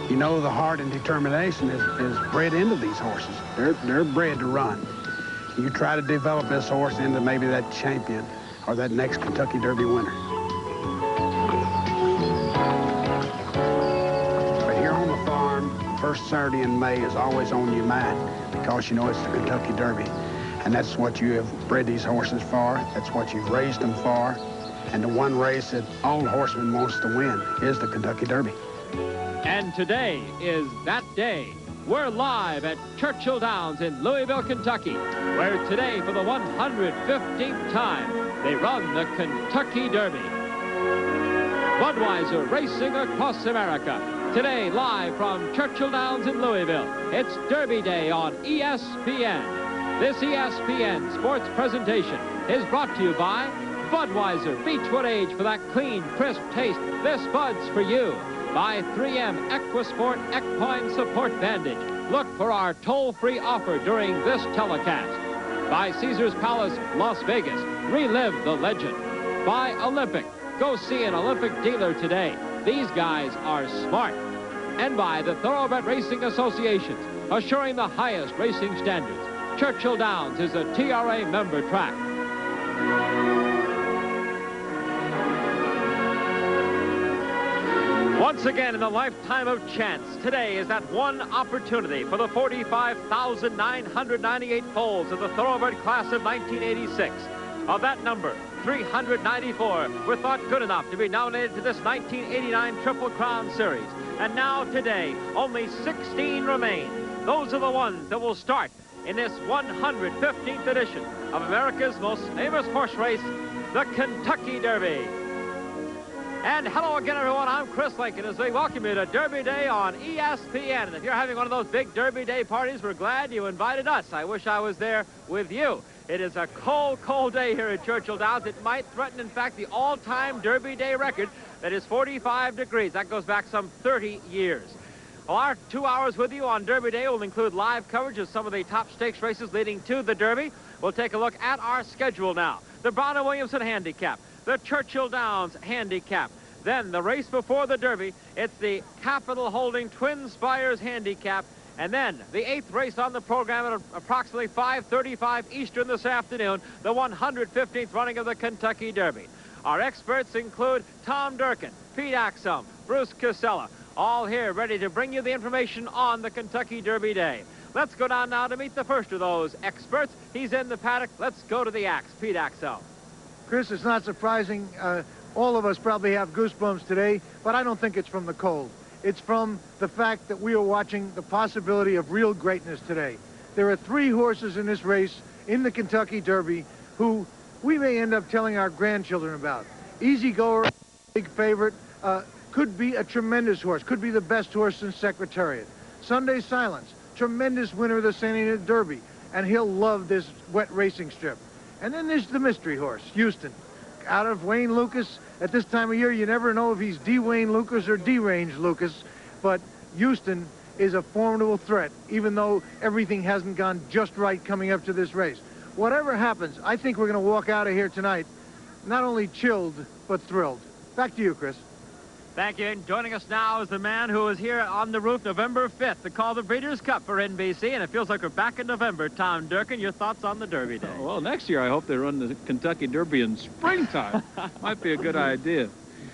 You know, the heart and determination is bred into these horses. They're bred to run. You try to develop this horse into maybe that champion or that next Kentucky Derby winner. But here on the farm, first Saturday in May is always on your mind because you know it's the Kentucky Derby. And that's what you have bred these horses for. That's what you've raised them for. And the one race that all horsemen wants to win is the Kentucky Derby. And today is that day. We're live at Churchill Downs in Louisville, Kentucky, where today, for the 115th time, they run the Kentucky Derby. Budweiser racing across America. Today, live from Churchill Downs in Louisville, it's Derby Day on ESPN. This ESPN sports presentation is brought to you by Budweiser, Beechwood Age for that clean, crisp taste. This Bud's for you. By 3M EquiSport Equine Support Bandage. Look for our toll-free offer during this telecast. By Caesars Palace, Las Vegas. Relive the legend. By Olympic. Go see an Olympic dealer today. These guys are smart. And by the Thoroughbred Racing Associations, assuring the highest racing standards. Churchill Downs is a TRA member track. Once again, in the lifetime of chance, today is that one opportunity for the 45,998 foals of the Thoroughbred class of 1986. Of that number, 394 were thought good enough to be nominated to this 1989 Triple Crown Series. And now, today, only 16 remain. Those are the ones that will start in this 115th edition of America's most famous horse race, the Kentucky Derby. And hello again, everyone. I'm Chris Lincoln as we welcome you to Derby Day on ESPN. And if you're having one of those big Derby Day parties, we're glad you invited us. I wish I was there with you. It is a cold, cold day here at Churchill Downs. It might threaten, in fact, the all-time Derby Day record that is 45 degrees. That goes back some 30 years. Well, our 2 hours with you on Derby Day will include live coverage of some of the top stakes races leading to the Derby. We'll take a look at our schedule now. The Brown and Williamson Handicap, the Churchill Downs Handicap. Then the race before the Derby, it's the Capitol Holding Twin Spires Handicap. And then the 8th race on the program at approximately 5:35 Eastern this afternoon, the 115th running of the Kentucky Derby. Our experts include Tom Durkin, Pete Axum, Bruce Casella, all here ready to bring you the information on the Kentucky Derby Day. Let's go down now to meet the first of those experts. He's in the paddock. Let's go to the axe. Pete Axum. Chris, it's not surprising. All of us probably have goosebumps today, but I don't think it's from the cold. It's from the fact that we are watching the possibility of real greatness today. There are 3 horses in this race in the Kentucky Derby who we may end up telling our grandchildren about. Easy Goer, big favorite, could be a tremendous horse, could be the best horse in Secretariat. Sunday Silence, tremendous winner of the Santa Anita Derby, and he'll love this wet racing strip. And then there's the mystery horse, Houston. Out of Wayne Lucas. At this time of year, you never know if he's D-Wayne Lucas or D-Range Lucas, but Houston is a formidable threat, even though everything hasn't gone just right coming up to this race. Whatever happens, I think we're going to walk out of here tonight not only chilled, but thrilled. Back to you, Chris. Thank you. And joining us now is the man who was here on the roof November 5th to call the Breeders' Cup for NBC, and it feels like we're back in November. Tom Durkin, your thoughts on the Derby Day? Well, next year I hope they run the Kentucky Derby in springtime. Might be a good idea.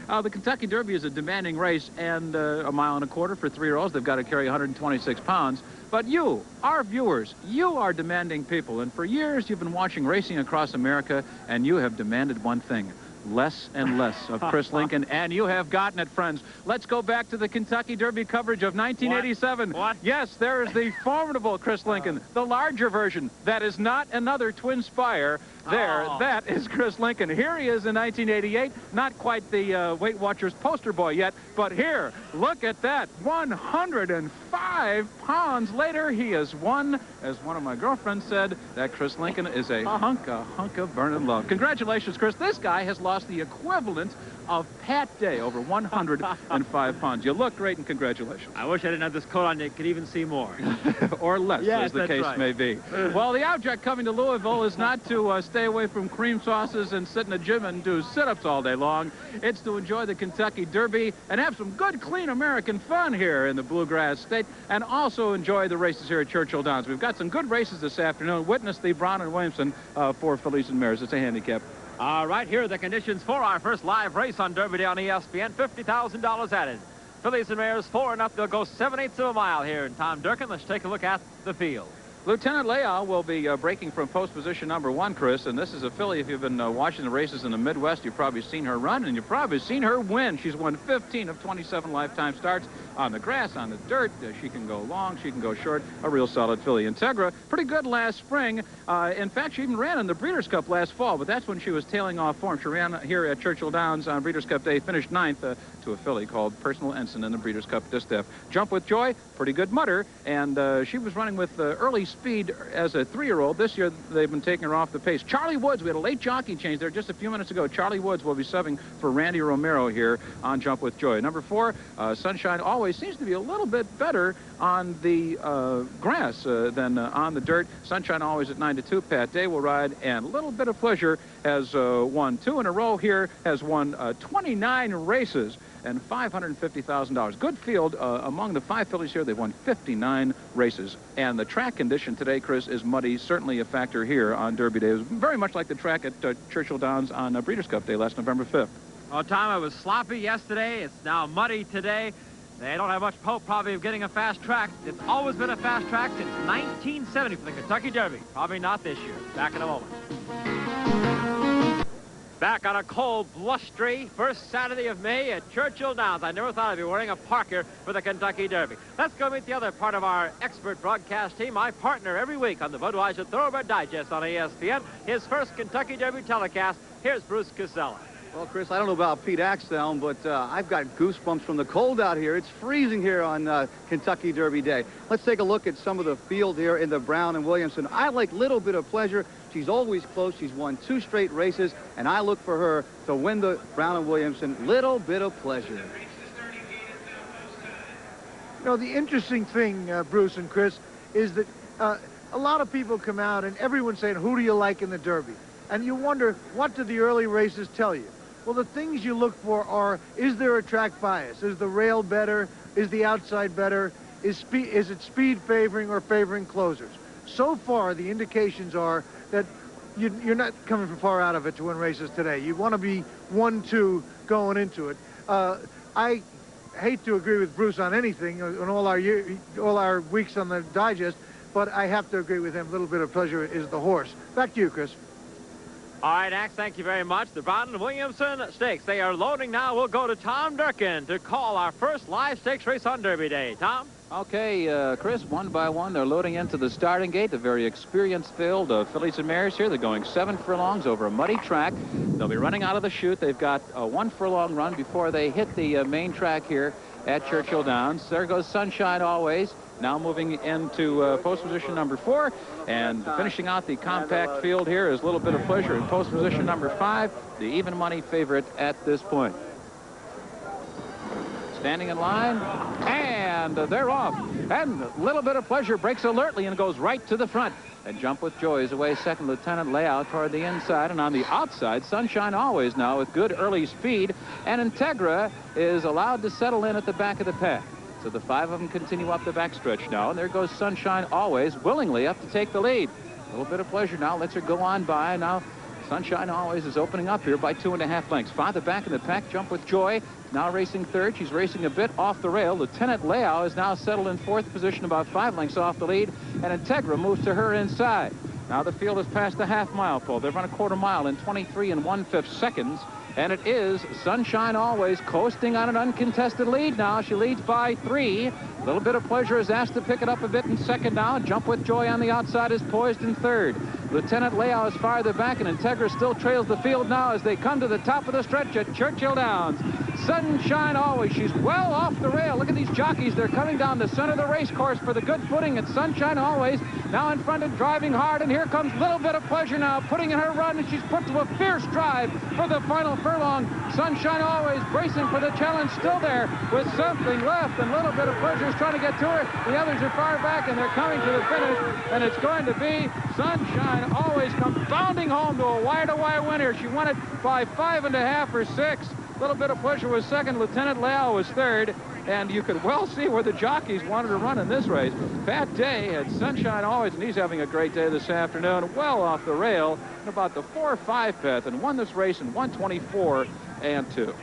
The Kentucky Derby is a demanding race, and a mile and a quarter for 3-year-olds. They've got to carry 126 pounds. But you, our viewers, you are demanding people, and for years you've been watching racing across America, and you have demanded one thing: less and less of Chris Lincoln, and you have gotten it, friends. Let's go back to the Kentucky Derby coverage of 1987. What? Yes, there is the formidable Chris Lincoln, the larger version. That is not another twin spire. There, that is Chris Lincoln. Here he is in 1988. Not quite the Weight Watchers poster boy yet, but here, look at that. 105 pounds later, he has won. As one of my girlfriends said, that Chris Lincoln is a hunk of burning love. Congratulations, Chris. This guy has lost lost the equivalent of Pat Day, over 105 pounds. You look great, and congratulations. I wish I didn't have this coat on. You could even see more. Or less, yes, as the case may be. Well, the object coming to Louisville is not to stay away from cream sauces and sit in a gym and do sit-ups all day long. It's to enjoy the Kentucky Derby and have some good, clean American fun here in the Bluegrass State, and also enjoy the races here at Churchill Downs. We've got some good races this afternoon. Witness the Brown and Williamson for fillies and mares. It's a handicap. All right, here are the conditions for our first live race on Derby Day on ESPN. $50,000 added. Fillies and mares 4 and up. They'll go 7/8 of a mile here. And Tom Durkin, let's take a look at the field. Lieutenant Leal will be breaking from post position number 1, Chris, and this is a filly. If you've been watching the races in the Midwest, you've probably seen her run, and you've probably seen her win. She's won 15 of 27 lifetime starts on the grass, on the dirt. She can go long, she can go short. A real solid filly. Integra, pretty good last spring. In fact, she even ran in the Breeders' Cup last fall, but that's when she was tailing off form. She ran here at Churchill Downs on Breeders' Cup Day, finished 9th to a filly called Personal Ensign in the Breeders' Cup Distaff. Jump with Joy, pretty good mutter, and she was running with early speed as a 3-year-old. This year, they've been taking her off the pace. Charlie Woods, we had a late jockey change there just a few minutes ago. Charlie Woods will be subbing for Randy Romero here on Jump with Joy. Number 4, Sunshine Always seems to be a little bit better on the grass than on the dirt. Sunshine Always at 9-2. Pat Day will ride, and a little bit of pleasure has won 2 in a row here, has won 29 races and $550,000. Good field among the 5 fillies here. They've won 59 races. And the track condition today, Chris, is muddy, certainly a factor here on Derby Day. It was very much like the track at Churchill Downs on Breeders' Cup Day last November 5th. Oh, Tom, it was sloppy yesterday. It's now muddy today. They don't have much hope probably of getting a fast track. It's always been a fast track since 1970 for the Kentucky Derby. Probably not this year. Back in a moment. Back on a cold, blustery first Saturday of May at Churchill Downs. I never thought I'd be wearing a Parker for the Kentucky Derby. Let's go meet the other part of our expert broadcast team, my partner every week on the Budweiser Thoroughbred Digest on ESPN. His first Kentucky Derby telecast. Here's Bruce Casella. Well, Chris, I don't know about Pete Axtell, but I've got goosebumps from the cold out here. It's freezing here on Kentucky Derby Day. Let's take a look at some of the field here in the Brown and Williamson. I like Little Bit of Pleasure. She's always close. She's won 2 straight races, and I look for her to win the Brown and Williamson. Little Bit of Pleasure. You know, the interesting thing, Bruce and Chris, is that a lot of people come out and everyone's saying, who do you like in the Derby? And you wonder, what do the early races tell you? Well, the things you look for are, is there a track bias? Is the rail better? Is the outside better? Is it speed favoring or favoring closers? So far, the indications are that you're not coming from far out of it to win races today. You want to be 1-2 going into it. I hate to agree with Bruce on anything on all our weeks on the digest, but I have to agree with him. Little Bit of Pleasure is the horse. Back to you, Chris. All right, Axe, thank you very much. The Brown and Williamson Stakes, they are loading now. We'll go to Tom Durkin to call our first live stakes race on Derby Day. Tom? Okay, Chris, one by one, they're loading into the starting gate. A very experienced field of fillies and mares here. They're going 7 furlongs over a muddy track. They'll be running out of the chute. They've got a 1 furlong run before they hit the main track here at Churchill Downs. There goes Sunshine Always. Now moving into post position number 4, and finishing out the compact field here is Little Bit of Pleasure in post position number 5, the even money favorite at this point. Standing in line, and they're off. And Little Bit of Pleasure breaks alertly and goes right to the front. And Jump with Joy is away second. Lieutenant Layout toward the inside, and on the outside, Sunshine Always now with good early speed, and Integra is allowed to settle in at the back of the pack. So the 5 of them continue up the backstretch now, and there goes Sunshine Always willingly up to take the lead. A Little Bit of Pleasure now lets her go on by. Now Sunshine Always is opening up here by 2.5 lengths. Farther back in the pack, Jump with Joy now racing third. She's racing a bit off the rail. Lieutenant Leao is now settled in 4th position, about 5 lengths off the lead, and Integra moves to her inside. Now the field has passed the half-mile pole. They've run a 1/4 mile in 23 1/5 seconds. And it is Sunshine Always coasting on an uncontested lead now. She leads by 3. A Little Bit of Pleasure is asked to pick it up a bit in second now. Jump with Joy on the outside is poised in third. Lieutenant Leao is farther back, and Integra still trails the field now as they come to the top of the stretch at Churchill Downs. Sunshine Always. She's well off the rail. Look at these jockeys. They're coming down the center of the race course for the good footing. It's Sunshine Always now in front and driving hard. And here comes Little Bit of Pleasure now, putting in her run. And she's put to a fierce drive for the final furlong. Sunshine Always bracing for the challenge, still there with something left. And Little Bit of Pleasure is trying to get to her. The others are far back, and they're coming to the finish. And it's going to be Sunshine Always come bounding home to a wire-to-wire winner. She won it by 5.5 or 6. Little Bit of Pleasure was second. Lieutenant Leal was third. And you could well see where the jockeys wanted to run in this race. Pat Day had Sunshine Always, and he's having a great day this afternoon. Well off the rail in about the 4 or 5 peth, and won this race in 1:24 and 2.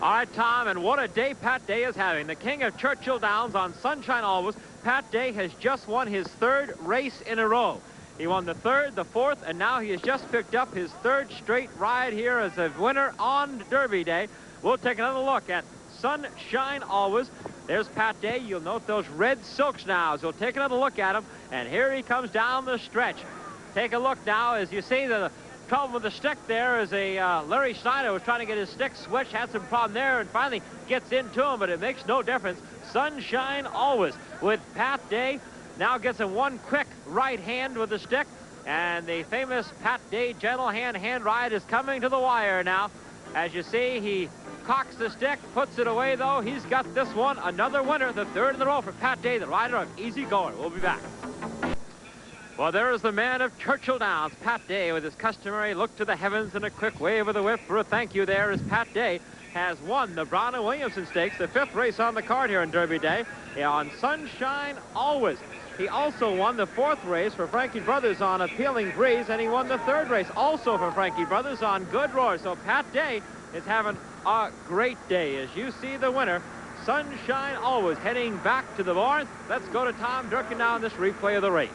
All right, Tom, and what a day Pat Day is having. The king of Churchill Downs on Sunshine Always. Pat Day has just won his 3rd race in a row. He won the 3rd, the 4th, and now he has just picked up his 3rd straight ride here as a winner on Derby Day. We'll take another look at Sunshine Always. There's Pat Day. You'll note those red silks now. So we'll take another look at him, and here he comes down the stretch. Take a look now. As you see, the problem with the stick there is Larry Snyder was trying to get his stick switched, had some problem there, and finally gets into him, but it makes no difference. Sunshine Always with Pat Day. Now gets in one quick right hand with the stick, and the famous Pat Day gentle hand ride is coming to the wire now. As you see, he cocks the stick, puts it away though. He's got this one, another winner, the 3rd in a row for Pat Day, the rider of Easy Goer. We'll be back. Well, there is the man of Churchill Downs, Pat Day, with his customary look to the heavens and a quick wave of the whip for a thank you there as Pat Day has won the Brown and Williamson Stakes, the 5th race on the card here on Derby Day, on Sunshine Always. He also won the 4th race for Frankie Brothers on Appealing Breeze, and he won the 3rd race also for Frankie Brothers on Good Roar. So Pat Day is having a great day. As you see the winner, Sunshine Always, heading back to the barn. Let's go to Tom Durkin now in this replay of the race.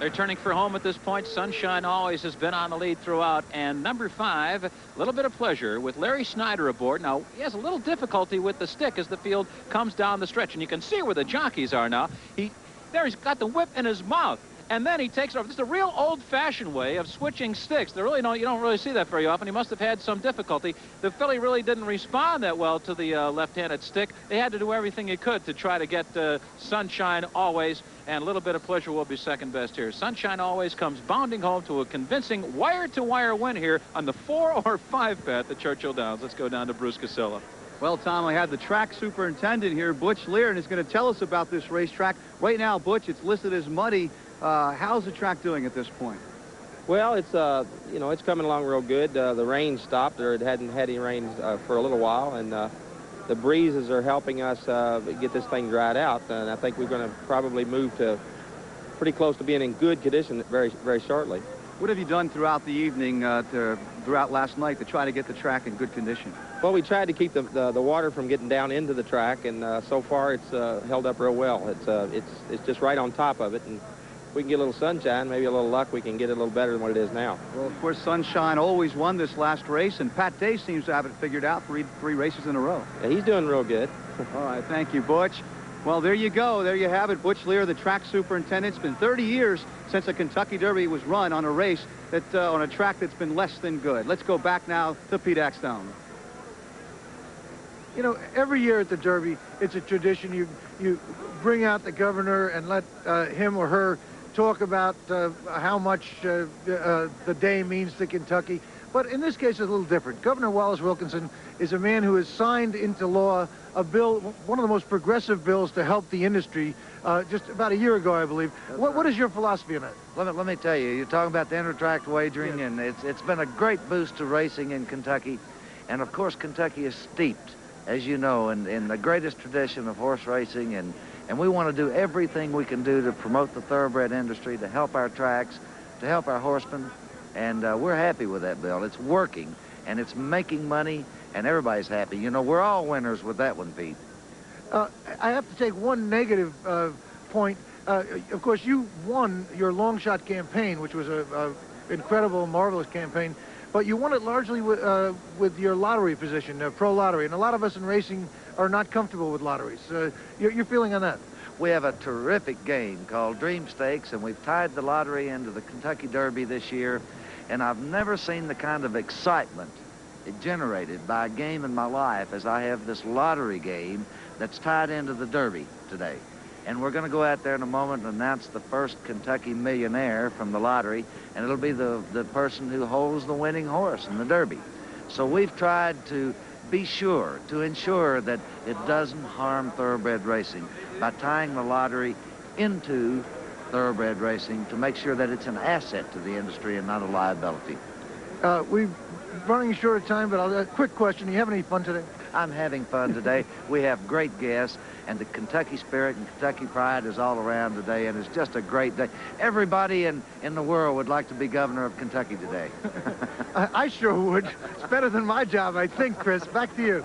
They're turning for home at this point. Sunshine Always has been on the lead throughout. And number 5, Little Bit of Pleasure with Larry Snyder aboard. Now, he has a little difficulty with the stick as the field comes down the stretch. And you can see where the jockeys are now. There he's got the whip in his mouth, and then he takes it off. This is a real old-fashioned way of switching sticks. You don't really see that very often. He must have had some difficulty. The filly really didn't respond that well to the left-handed stick. They had to do everything they could to try to get Sunshine Always, and a Little Bit of Pleasure will be second best here. Sunshine Always comes bounding home to a convincing wire-to-wire win here on the 4 or 5 path at Churchill Downs. Let's go down to Bruce Casella. Well, Tom, I have the track superintendent here, Butch Lear, and is going to tell us about this racetrack. Right now, Butch, it's listed as muddy. How's the track doing at this point? Well, it's it's coming along real good. The rain stopped, or it hadn't had any rain for a little while, and the breezes are helping us get this thing dried out. And I think we're going to probably move to pretty close to being in good condition very, very shortly. What have you done throughout the evening, throughout last night, to try to get the track in good condition? Well, we tried to keep the water from getting down into the track, and so far it's held up real well. It's just right on top of it, and if we can get a little sunshine, maybe a little luck, we can get it a little better than what it is now. Well, of course, Sunshine Always won this last race, and Pat Day seems to have it figured out, three races in a row. Yeah, he's doing real good. All right, thank you, Butch. Well, there you go. There you have it. Butch Lear, the track superintendent. It's been 30 years since a Kentucky Derby was run on a race on a track that's been less than good. Let's go back now to Pete Axtell. You know, every year at the Derby, it's a tradition. You bring out the governor and let him or her talk about how much the day means to Kentucky. But in this case, it's a little different. Governor Wallace Wilkinson is a man who has signed into law a bill, one of the most progressive bills to help the industry, just about a year ago, I believe. What is your philosophy on that? Let me tell you, you're talking about the inter-tract wagering, yes. And it's been a great boost to racing in Kentucky. And of course, Kentucky is steeped, as you know, in the greatest tradition of horse racing, and we want to do everything we can do to promote the thoroughbred industry, to help our tracks, to help our horsemen, and we're happy with that bill. It's working, and it's making money, and everybody's happy. You know, we're all winners with that one, Pete. I have to take one negative point. Of course, you won your long shot campaign, which was an incredible, marvelous campaign, but you won it largely with your lottery position, pro lottery, and a lot of us in racing are not comfortable with lotteries. Your feeling on that? We have a terrific game called Dream Stakes, and we've tied the lottery into the Kentucky Derby this year, and I've never seen the kind of excitement generated by a game in my life, as I have this lottery game that's tied into the Derby today. And we're going to go out there in a moment and announce the first Kentucky millionaire from the lottery, and it'll be the person who holds the winning horse in the Derby. So we've tried to be sure, to ensure that it doesn't harm thoroughbred racing by tying the lottery into thoroughbred racing to make sure that it's an asset to the industry and not a liability. We're running short of time, but a quick question. You have any fun today? I'm having fun today. We have great guests, and the Kentucky spirit and Kentucky pride is all around today, and it's just a great day. Everybody in the world would like to be governor of Kentucky today. I sure would. It's better than my job, I think, Chris. Back to you.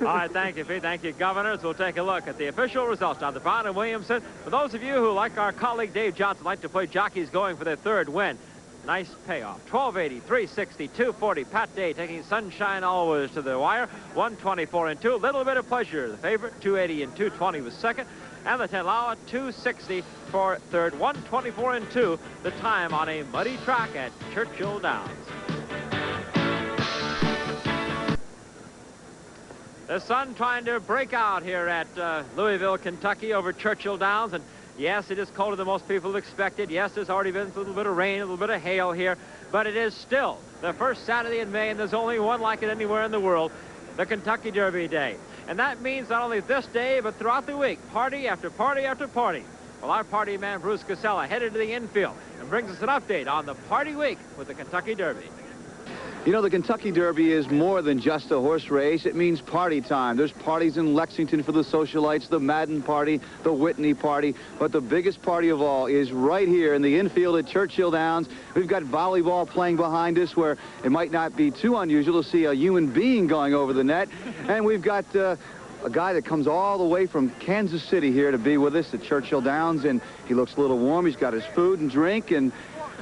All right, thank you, Pete. Thank you, Governors. We'll take a look at the official results now. The Brown and Williamson. For those of you who, like our colleague Dave Johnson, like to play jockeys going for their third win, nice payoff. 1280, 360, 240. Pat Day taking Sunshine Always to the wire. 124 and 2. Little bit of pleasure. The favorite, 280 and 220 was second. And the Tenlawa, 260 for third. 124 and 2. The time on a muddy track at Churchill Downs. The sun trying to break out here at Louisville, Kentucky over Churchill Downs. And yes, it is colder than most people expected. Yes, there's already been a little bit of rain, a little bit of hail here. But it is still the first Saturday in May, and there's only one like it anywhere in the world, the Kentucky Derby Day. And that means not only this day, but throughout the week, party after party after party. Well, our party man, Bruce Casella, headed to the infield and brings us an update on the party week with the Kentucky Derby. You know, the Kentucky Derby is more than just a horse race. It means party time. There's parties in Lexington for the socialites, the Madden party, the Whitney party. But the biggest party of all is right here in the infield at Churchill Downs. We've got volleyball playing behind us, where it might not be too unusual to see a human being going over the net. And we've got a guy that comes all the way from Kansas City here to be with us at Churchill Downs. And he looks a little warm. He's got his food and drink. And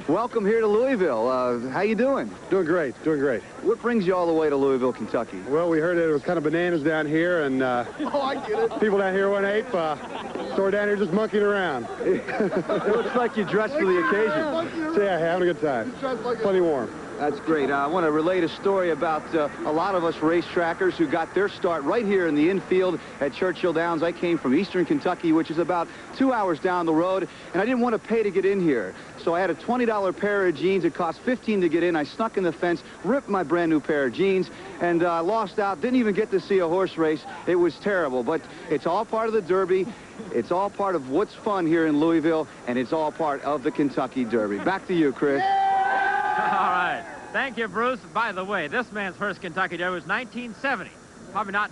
welcome here to Louisville. How you doing? Doing great, doing great. What brings you all the way to Louisville, Kentucky? Well, we heard that it was kind of bananas down here, and oh, I get it. People down here went ape. So we're down here just monkeying around. It looks like you dressed for the occasion. So yeah, having a good time. Plenty warm. That's great. I want to relate a story about a lot of us racetrackers who got their start right here in the infield at Churchill Downs. I came from eastern Kentucky, which is about 2 hours down the road, and I didn't want to pay to get in here. So I had a $20 pair of jeans. It cost $15 to get in. I snuck in the fence, ripped my brand new pair of jeans, and lost out. Didn't even get to see a horse race. It was terrible, but it's all part of the Derby. It's all part of what's fun here in Louisville, and it's all part of the Kentucky Derby. Back to you, Chris. All right. Thank you, Bruce. By the way, this man's first Kentucky Derby was 1970. Probably not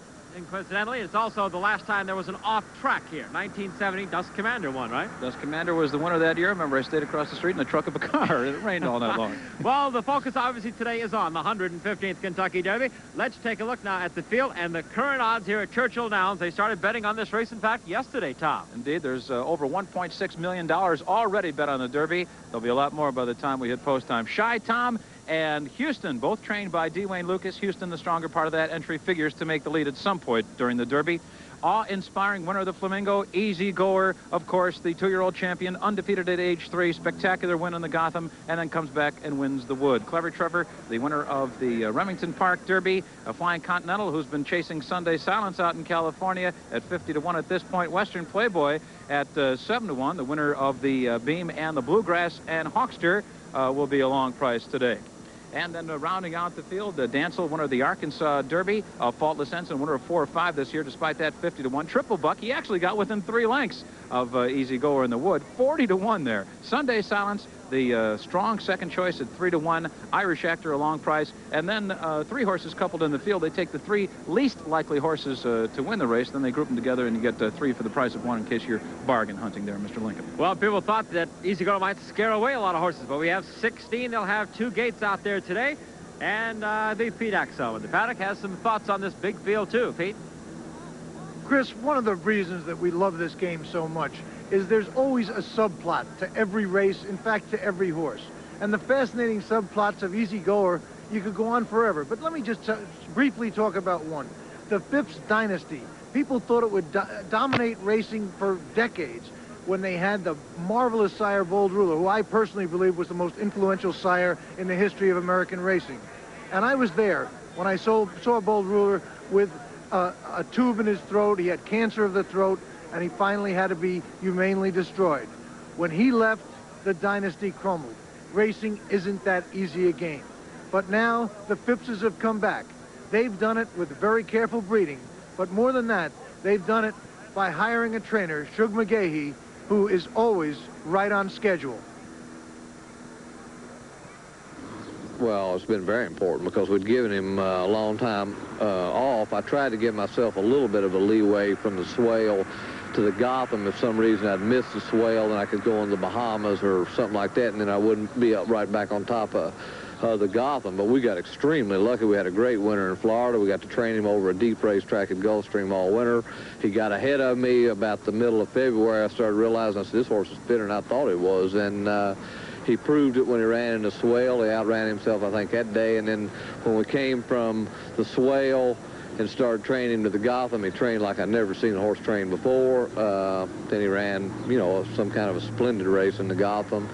coincidentally. It's also the last time there was an off-track here. 1970, Dusk Commander won, right? Dusk Commander was the winner that year. Remember, I stayed across the street in the truck of a car. It rained all night long. Well, the focus obviously today is on the 115th Kentucky Derby. Let's take a look now at the field and the current odds here at Churchill Downs. They started betting on this race, in fact, yesterday, Tom. Indeed, there's over $1.6 million already bet on the Derby. There'll be a lot more by the time we hit post time. Shy Tom and Houston, both trained by D. Wayne Lucas. Houston, the stronger part of that entry, figures to make the lead at some point during the Derby. Awe-inspiring winner of the Flamingo, Easy Goer, of course, the 2-year-old champion, undefeated at age 3, spectacular win in the Gotham, and then comes back and wins the Wood. Clever Trevor, the winner of the Remington Park Derby, a Flying Continental who's been chasing Sunday Silence out in California at 50-1 at this point. Western Playboy at 7-1, the winner of the Beam and the Bluegrass, and Hawkster will be a long price today. And then rounding out the field, Dancel, winner of the Arkansas Derby, Faultless Ensign, winner of 4 or 5 this year, despite that 50-1. Triple Buck, he actually got within 3 lengths of Easy Goer in the Wood. 40-1 there. Sunday Silence, the strong second choice at 3-1. Irish Actor, a long price. And then 3 horses coupled in the field. They take the 3 least likely horses to win the race. Then they group them together and you get 3 for the price of 1 in case you're bargain hunting there, Mr. Lincoln. Well, people thought that Easy Goer might scare away a lot of horses, but we have 16. They'll have 2 gates out there today. And the Pete Axel in the paddock has some thoughts on this big field too. Pete? Chris, one of the reasons that we love this game so much is there's always a subplot to every race, in fact, to every horse. And the fascinating subplots of Easy Goer, you could go on forever. But let me just briefly talk about one. The Phipps Dynasty. People thought it would dominate racing for decades when they had the marvelous sire Bold Ruler, who I personally believe was the most influential sire in the history of American racing. And I was there when I saw Bold Ruler with a tube in his throat. He had cancer of the throat, and he finally had to be humanely destroyed. When he left, the dynasty crumbled. Racing isn't that easy a game. But now the Phippses have come back. They've done it with very careful breeding, but more than that, they've done it by hiring a trainer, Shug McGahee, who is always right on schedule. Well, it's been very important because we'd given him a long time off. I tried to give myself a little bit of a leeway from the swale to the Gotham. If some reason I'd missed the swale, then I could go in the Bahamas or something like that, and then I wouldn't be up right back on top of the Gotham. But we got extremely lucky. We had a great winter in Florida. We got to train him over a deep racetrack at Gulfstream all winter. He got ahead of me about the middle of February. I started realizing, I said, this horse is fitter than I thought it was. And he proved it when he ran in the swale. He outran himself, I think, that day. And then when we came from the swale and started training him to the Gotham, he trained like I'd never seen a horse train before. Then he ran, you know, some kind of a splendid race in the Gotham.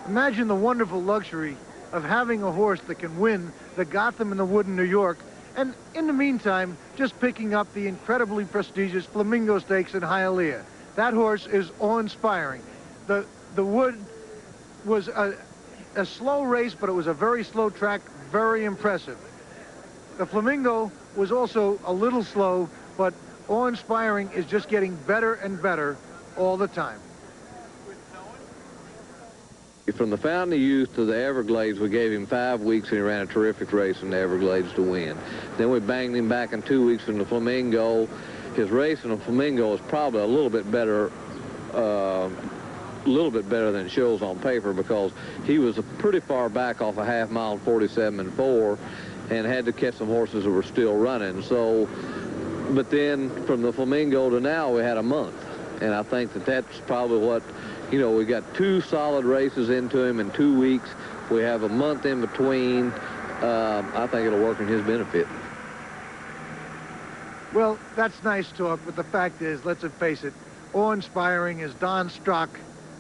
Imagine the wonderful luxury of having a horse that can win the Gotham and the Wood in New York, and in the meantime, just picking up the incredibly prestigious Flamingo Stakes in Hialeah. That horse is awe-inspiring. The Wood was a slow race, but it was a very slow track, very impressive. The Flamingo was also a little slow, but awe-inspiring is just getting better and better all the time. From the Fountain of Youth to the Everglades, we gave him 5 weeks, and he ran a terrific race in the Everglades to win. Then we banged him back in 2 weeks in the Flamingo. His race in the Flamingo is probably a little bit better than it shows on paper, because he was pretty far back off a half mile, 47 4, and had to catch some horses that were still running. So, but then from the Flamingo to now, we had a month, and I think that that's probably what, you know, we got 2 solid races into him in 2 weeks. We have a month in between. I think it'll work in his benefit. Well, that's nice talk, but the fact is, let's face it, awe-inspiring is Don Strock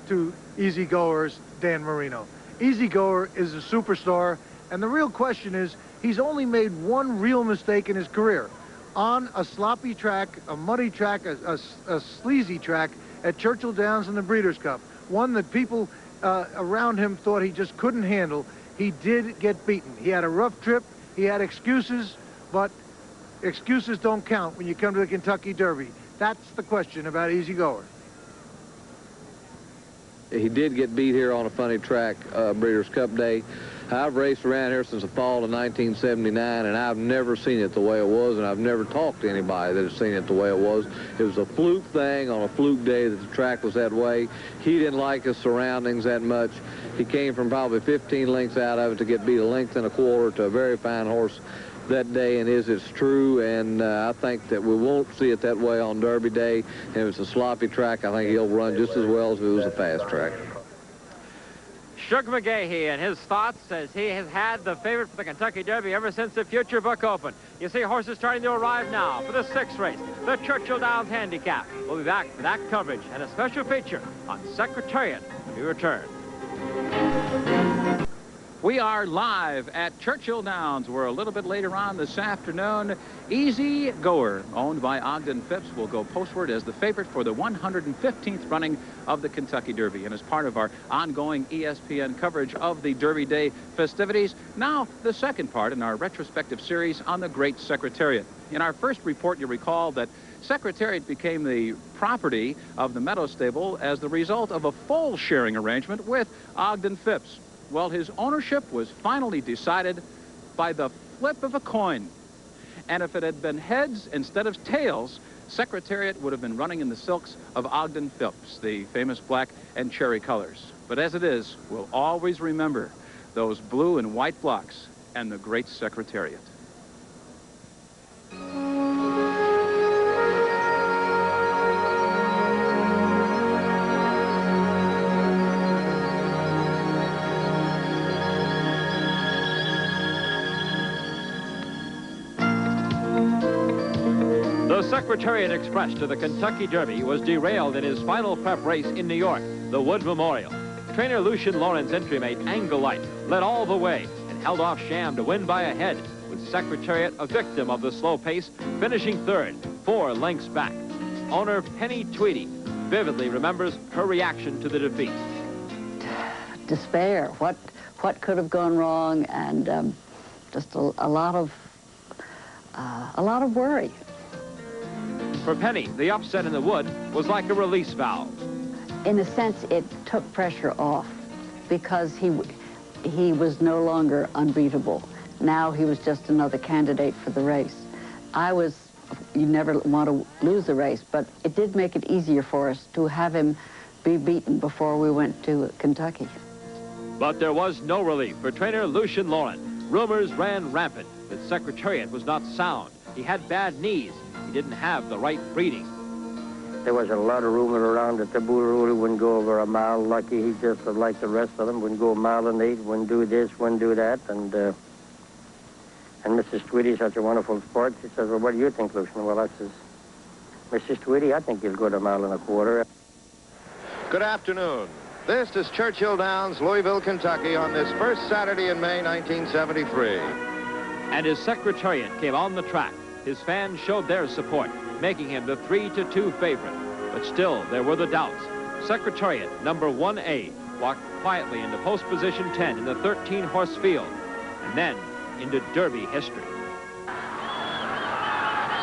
to easygoers Dan Marino. Easygoer is a superstar, and the real question is, he's only made one real mistake in his career. On a sloppy track, a muddy track, a sleazy track at Churchill Downs in the Breeders' Cup, one that people around him thought he just couldn't handle, he did get beaten. He had a rough trip, he had excuses, but excuses don't count when you come to the Kentucky Derby. That's the question about Easygoer. He did get beat here on a funny track, Breeders' Cup Day. I've raced around here since the fall of 1979, and I've never seen it the way it was, and I've never talked to anybody that has seen it the way it was. It was a fluke thing on a fluke day that the track was that way. He didn't like his surroundings that much. He came from probably 15 lengths out of it to get beat 1 1/4 lengths to a very fine horse that day, and it's true, and I think that we won't see it that way on Derby Day. If it's a sloppy track, I think he'll run just as well as if it was a fast track. Shug McGahee and his thoughts as he has had the favorite for the Kentucky Derby ever since the Future Book opened. You see horses starting to arrive now for the 6th race, the Churchill Downs Handicap. We'll be back for that coverage and a special feature on Secretariat when we return. We are live at Churchill Downs, where a little bit later on this afternoon, Easygoer, owned by Ogden Phipps, will go postward as the favorite for the 115th running of the Kentucky Derby. And as part of our ongoing ESPN coverage of the Derby Day festivities, now the second part in our retrospective series on the Great Secretariat. In our first report, you recall that Secretariat became the property of the Meadow Stable as the result of a full sharing arrangement with Ogden Phipps. Well, his ownership was finally decided by the flip of a coin. And if it had been heads instead of tails, Secretariat would have been running in the silks of Ogden Phipps, the famous black and cherry colors. But as it is, we'll always remember those blue and white blocks and the Great Secretariat. The Secretariat Express to the Kentucky Derby was derailed in his final prep race in New York, the Wood Memorial. Trainer Lucian Lauren's entry mate, Angle Light, led all the way and held off Sham to win by a head, with Secretariat a victim of the slow pace, finishing third, 4 lengths back. Owner Penny Tweedy vividly remembers her reaction to the defeat. Despair. What could have gone wrong, and just a lot of worry. For Penny, the upset in the wood was like a release valve. In a sense, it took pressure off because he was no longer unbeatable. Now he was just another candidate for the race. You never want to lose a race, but it did make it easier for us to have him be beaten before we went to Kentucky. But there was no relief for trainer Lucien Laurent. Rumors ran rampant that Secretariat was not sound. He had bad knees. He didn't have the right breeding. There was a lot of rumor around that the Booloo wouldn't go over a mile. Lucky he just, like the rest of them, wouldn't go a mile and 8, wouldn't do this, wouldn't do that. And Mrs. Tweedy, such a wonderful sport, she says, well, what do you think, Lucien? Well, I says, Mrs. Tweedy, I think he'll go to a mile and a quarter. Good afternoon. This is Churchill Downs, Louisville, Kentucky, on this first Saturday in May, 1973. And as Secretariat came on the track, his fans showed their support, making him the 3-2 favorite. But still, there were the doubts. Secretariat, number 1A, walked quietly into post position 10 in the 13-horse field, and then into Derby history.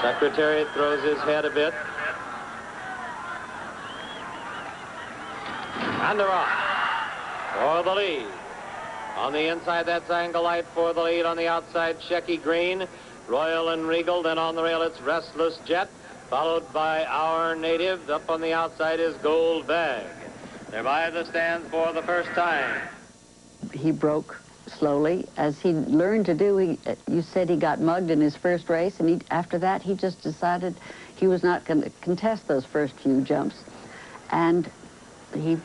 Secretariat throws his head a bit. And they're off for the lead. On the inside, that's Angle Light for the lead. On the outside, Shecky Green, Royal and Regal. Then on the rail, it's Restless Jet, followed by Our Native. Up on the outside is Gold Bag. They're by the stands for the first time. He broke slowly, as he learned to do. You said he got mugged in his first race, and after that, he just decided he was not going to contest those first few jumps. And he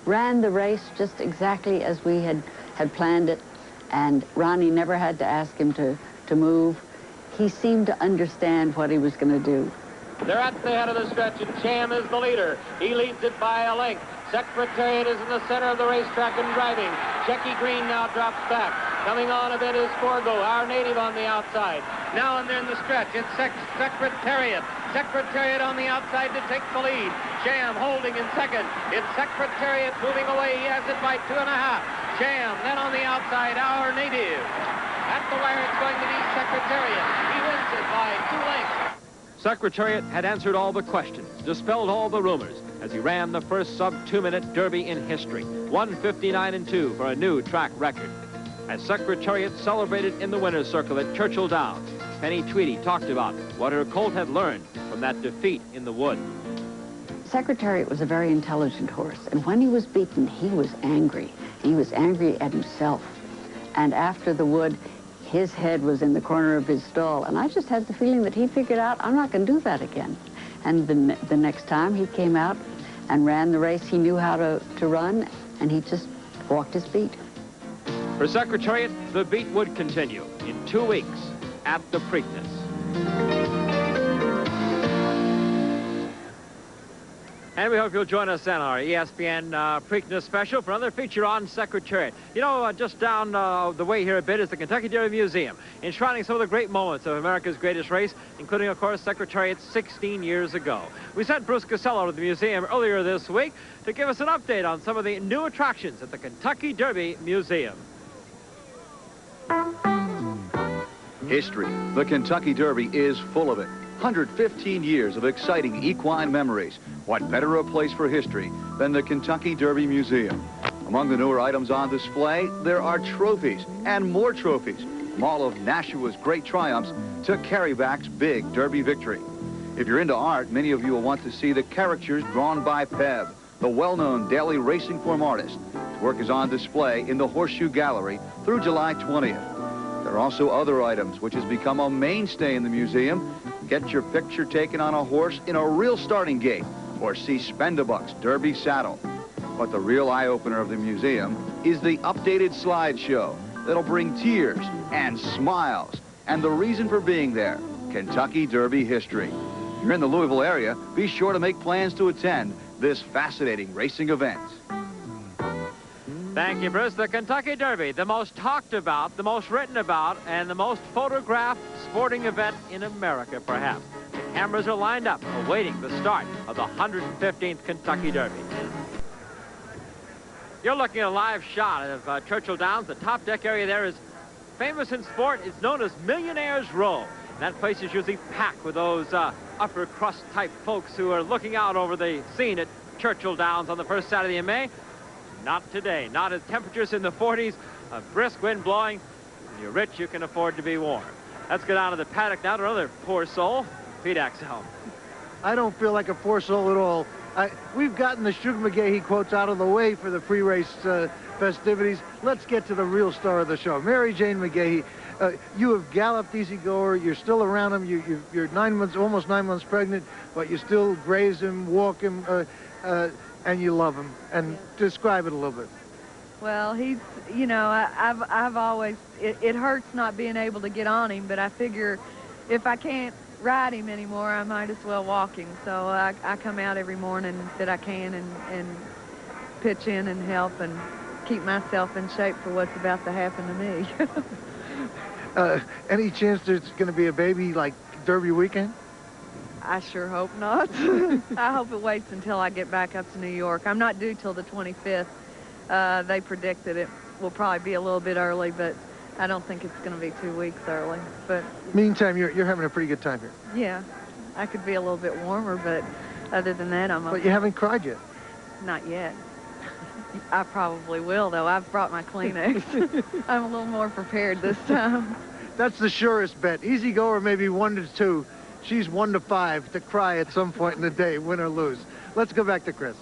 ran the race just exactly as we had planned it, and Ronnie never had to ask him to move. He seemed to understand what he was going to do. They're at the head of the stretch, and Sham is the leader. He leads it by a length. Secretariat is in the center of the racetrack and driving. Shecky Green now drops back. Coming on a bit is Forgo, Our Native on the outside. Now and then the stretch, it's Secretariat. Secretariat on the outside to take the lead. Sham holding in second. It's Secretariat moving away. He has it by 2.5. Sham, then on the outside, Our Native. At the wire, it's going to be Secretariat. He wins it by 2 lengths. Secretariat had answered all the questions, dispelled all the rumors, as he ran the first sub-2-minute Derby in history, 1:59.2 for a new track record. As Secretariat celebrated in the winner's circle at Churchill Downs, Penny Tweedy talked about what her colt had learned from that defeat in the wood. Secretariat was a very intelligent horse, and when he was beaten, he was angry. He was angry at himself. And after the wood, his head was in the corner of his stall, and I just had the feeling that he figured out, I'm not going to do that again. And the next time he came out and ran the race he knew how to run, and he just walked his beat. For Secretariat, the beat would continue in 2 weeks at the Preakness. And we hope you'll join us on our ESPN Preakness special for another feature on Secretariat. You know, just down the way here a bit is the Kentucky Derby Museum, enshrining some of the great moments of America's greatest race, including, of course, Secretariat 16 years ago. We sent Bruce Casello to the museum earlier this week to give us an update on some of the new attractions at the Kentucky Derby Museum. History. The Kentucky Derby is full of it. 115 years of exciting equine memories. What better a place for history than the Kentucky Derby Museum? Among the newer items on display, there are trophies and more trophies, from all of Nashua's great triumphs to Carryback's big Derby victory. If you're into art, many of you will want to see the caricatures drawn by Peb, the well-known daily racing form artist. His work is on display in the Horseshoe Gallery through July 20th. There are also other items which has become a mainstay in the museum. Get your picture taken on a horse in a real starting gate, or see Spendabuck's Derby saddle. But the real eye-opener of the museum is the updated slideshow that'll bring tears and smiles, and the reason for being there, Kentucky Derby history. If you're in the Louisville area, be sure to make plans to attend this fascinating racing event. Thank you, Bruce. The Kentucky Derby, the most talked about, the most written about, and the most photographed sporting event in America, perhaps. The cameras are lined up, awaiting the start of the 115th Kentucky Derby. You're looking at a live shot of Churchill Downs. The top deck area there is famous in sport. It's known as Millionaire's Row. And that place is usually packed with those upper crust type folks who are looking out over the scene at Churchill Downs on the first Saturday in May. Not today. Not as temperatures in the 40s, a brisk wind blowing. When you're rich, you can afford to be warm. Let's go down to the paddock now to another poor soul, Pete Axel. I don't feel like a poor soul at all. We've gotten the Sugar McGahee quotes out of the way for the pre-race festivities. Let's get to the real star of the show, Mary Jane McGahee. You have galloped Easy Goer. You're still around him. You're 9 months, almost 9 months pregnant, but you still graze him, walk him, and you love him. And describe it a little bit. Well, he's, you know, I've always, it hurts not being able to get on him, but I figure if I can't ride him anymore, I might as well walk him. So I come out every morning that I can and pitch in and help and keep myself in shape for what's about to happen to me. Any chance there's going to be a baby like Derby weekend? I sure hope not. I hope it waits until I get back up to New York. I'm not due till the 25th. They predict that it will probably be a little bit early, but I don't think it's going to be 2 weeks early. But meantime, you're having a pretty good time here. Yeah, I could be a little bit warmer, but other than that, I'm okay. But you haven't cried yet. Not yet. I probably will, though. I've brought my Kleenex. I'm a little more prepared this time. That's the surest bet. Easy Goer maybe 1 to 2. She's 1 to 5 to cry at some point in the day, win or lose. Let's go back to Chris.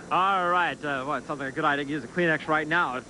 All right. Well, it sounds like a good idea to use a Kleenex right now.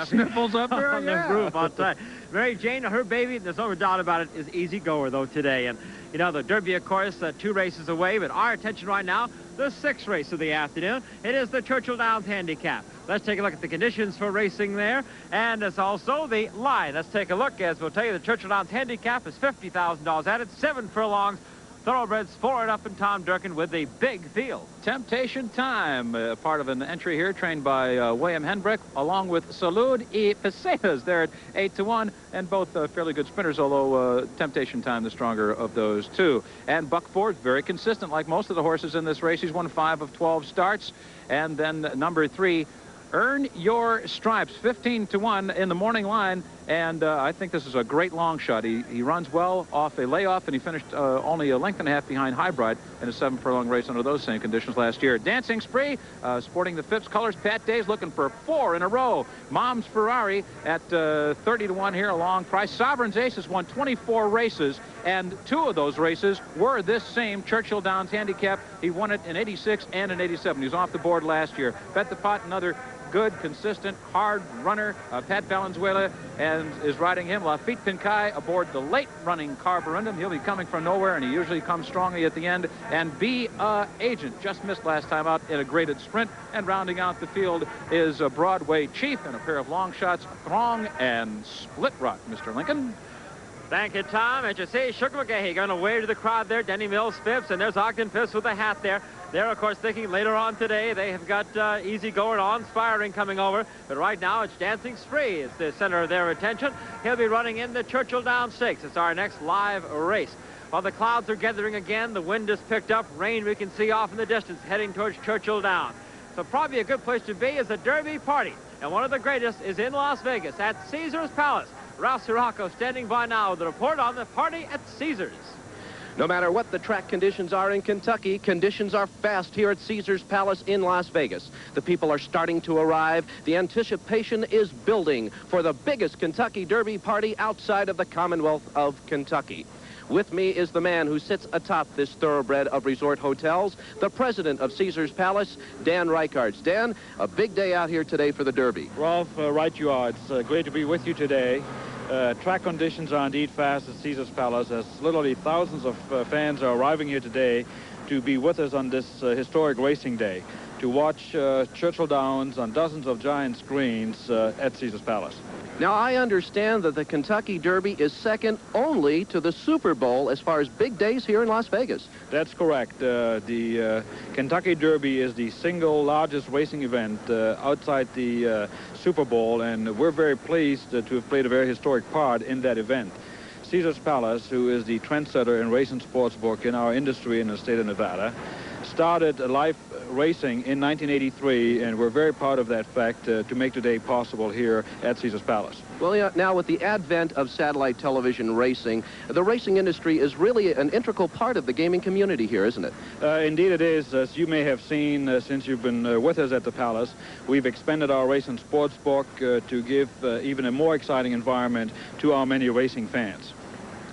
Sniffles up there? On the roof, I'll tell you. Mary Jane, her baby, there's no doubt about it, is Easy Goer, though, today. And, you know, the Derby, of course, 2 races away. But our attention right now, the 6th race of the afternoon. It is the Churchill Downs Handicap. Let's take a look at the conditions for racing there. And it's also the line. Let's take a look. As we'll tell you, the Churchill Downs Handicap is $50,000 added, 7 furlongs. Thoroughbreds 4 and up, and Tom Durkin with the big field. Temptation Time, part of an entry here trained by William Hendrick, along with Salud y Pesetas. They're at 8 to 1, and both fairly good sprinters, although Temptation Time the stronger of those two. And Buck Ford, very consistent, like most of the horses in this race. He's won 5 of 12 starts. And then number 3, Earn Your Stripes, 15 to 1 in the morning line. And I think this is a great long shot. He runs well off a layoff, and he finished only a length and a half behind Highbright in a 7 furlong race under those same conditions last year. Dancing Spree, sporting the Phipps colors. Pat Day's looking for 4 in a row. Mom's Ferrari at 30 to 1 here, a long price. Sovereign's Ace has won 24 races, and 2 of those races were this same Churchill Downs Handicap. He won it in 86 and in 87. He was off the board last year. Bet the Pot, another good, consistent, hard runner. Pat Valenzuela and is riding him. Lafitte Pincaille aboard the late-running Carborundum. He'll be coming from nowhere, and he usually comes strongly at the end. And Be A Agent just missed last time out in a graded sprint. And rounding out the field is a Broadway Chief and a pair of long shots, Throng and Split Rock. Mr. Lincoln. Thank you, Tom. As you see, Sugar McGahee going to wave to the crowd there. Denny Mills Phipps, and there's Ogden Phipps with the hat there. They're, of course, thinking later on today they have got Easy Goer and On-Spiring coming over. But right now it's Dancing Spree. It's the center of their attention. He'll be running in the Churchill Downs Stakes. It's our next live race. While the clouds are gathering again, the wind has picked up. Rain we can see off in the distance heading towards Churchill Downs. So probably a good place to be is a Derby party. And one of the greatest is in Las Vegas at Caesars Palace. Ralph Sirocco standing by now with a report on the party at Caesars. No matter what the track conditions are in Kentucky, conditions are fast here at Caesars Palace in Las Vegas. The people are starting to arrive. The anticipation is building for the biggest Kentucky Derby party outside of the Commonwealth of Kentucky. With me is the man who sits atop this thoroughbred of resort hotels, the president of Caesars Palace, Dan Reikards. Dan, a big day out here today for the Derby. Ralph, right you are. It's great to be with you today. Track conditions are indeed fast at Caesars Palace, as literally thousands of fans are arriving here today to be with us on this historic racing day, to watch Churchill Downs on dozens of giant screens at Caesars Palace. Now, I understand that the Kentucky Derby is second only to the Super Bowl as far as big days here in Las Vegas. That's correct. The Kentucky Derby is the single largest racing event outside the Super Bowl, and we're very pleased to have played a very historic part in that event. Caesar's Palace, who is the trendsetter in racing sportsbook in our industry in the state of Nevada, started live racing in 1983, and we're very proud of that fact to make today possible here at Caesar's Palace. Well, yeah, now with the advent of satellite television racing, the racing industry is really an integral part of the gaming community here, isn't it? Indeed it is. As you may have seen since you've been with us at the Palace, we've expanded our racing sportsbook to give even a more exciting environment to our many racing fans.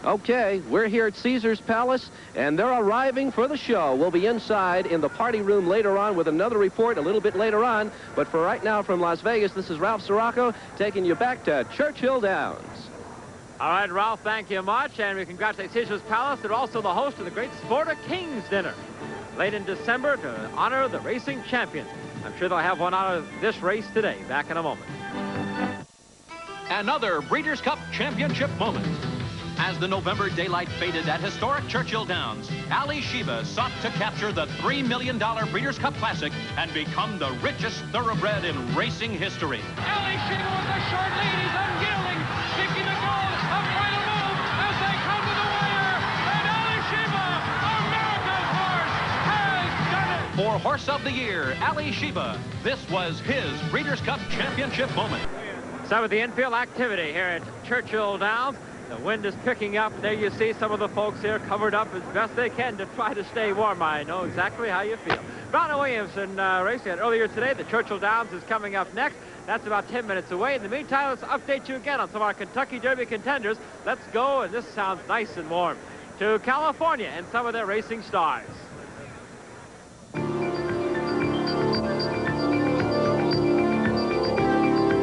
Okay, we're here at Caesar's Palace, and they're arriving for the show. We'll be inside in the party room later on with another report a little bit later on. But for right now from Las Vegas, this is Ralph Sirocco taking you back to Churchill Downs. All right, Ralph, thank you much. And we congratulate Caesar's Palace. They're also the host of the Great Sport of Kings dinner late in December to honor the racing champions. I'm sure they'll have one out of this race today. Back in a moment. Another Breeders' Cup Championship moment. As the November daylight faded at historic Churchill Downs, Ali Sheba sought to capture the $3 million Breeders' Cup Classic and become the richest thoroughbred in racing history. Ali Sheba with a short lead. He's unyielding, seeking to go. A final move as they come to the wire. And Ali Sheba, America's horse, has done it. For Horse of the Year, Ali Sheba, this was his Breeders' Cup Championship moment. Some of the infield activity here at Churchill Downs. The wind is picking up. There you see some of the folks here covered up as best they can to try to stay warm. I know exactly how you feel. Brown and Williamson racing earlier today. The Churchill Downs is coming up next. That's about 10 minutes away. In the meantime, let's update you again on some of our Kentucky Derby contenders. Let's go, and this sounds nice and warm, to California and some of their racing stars.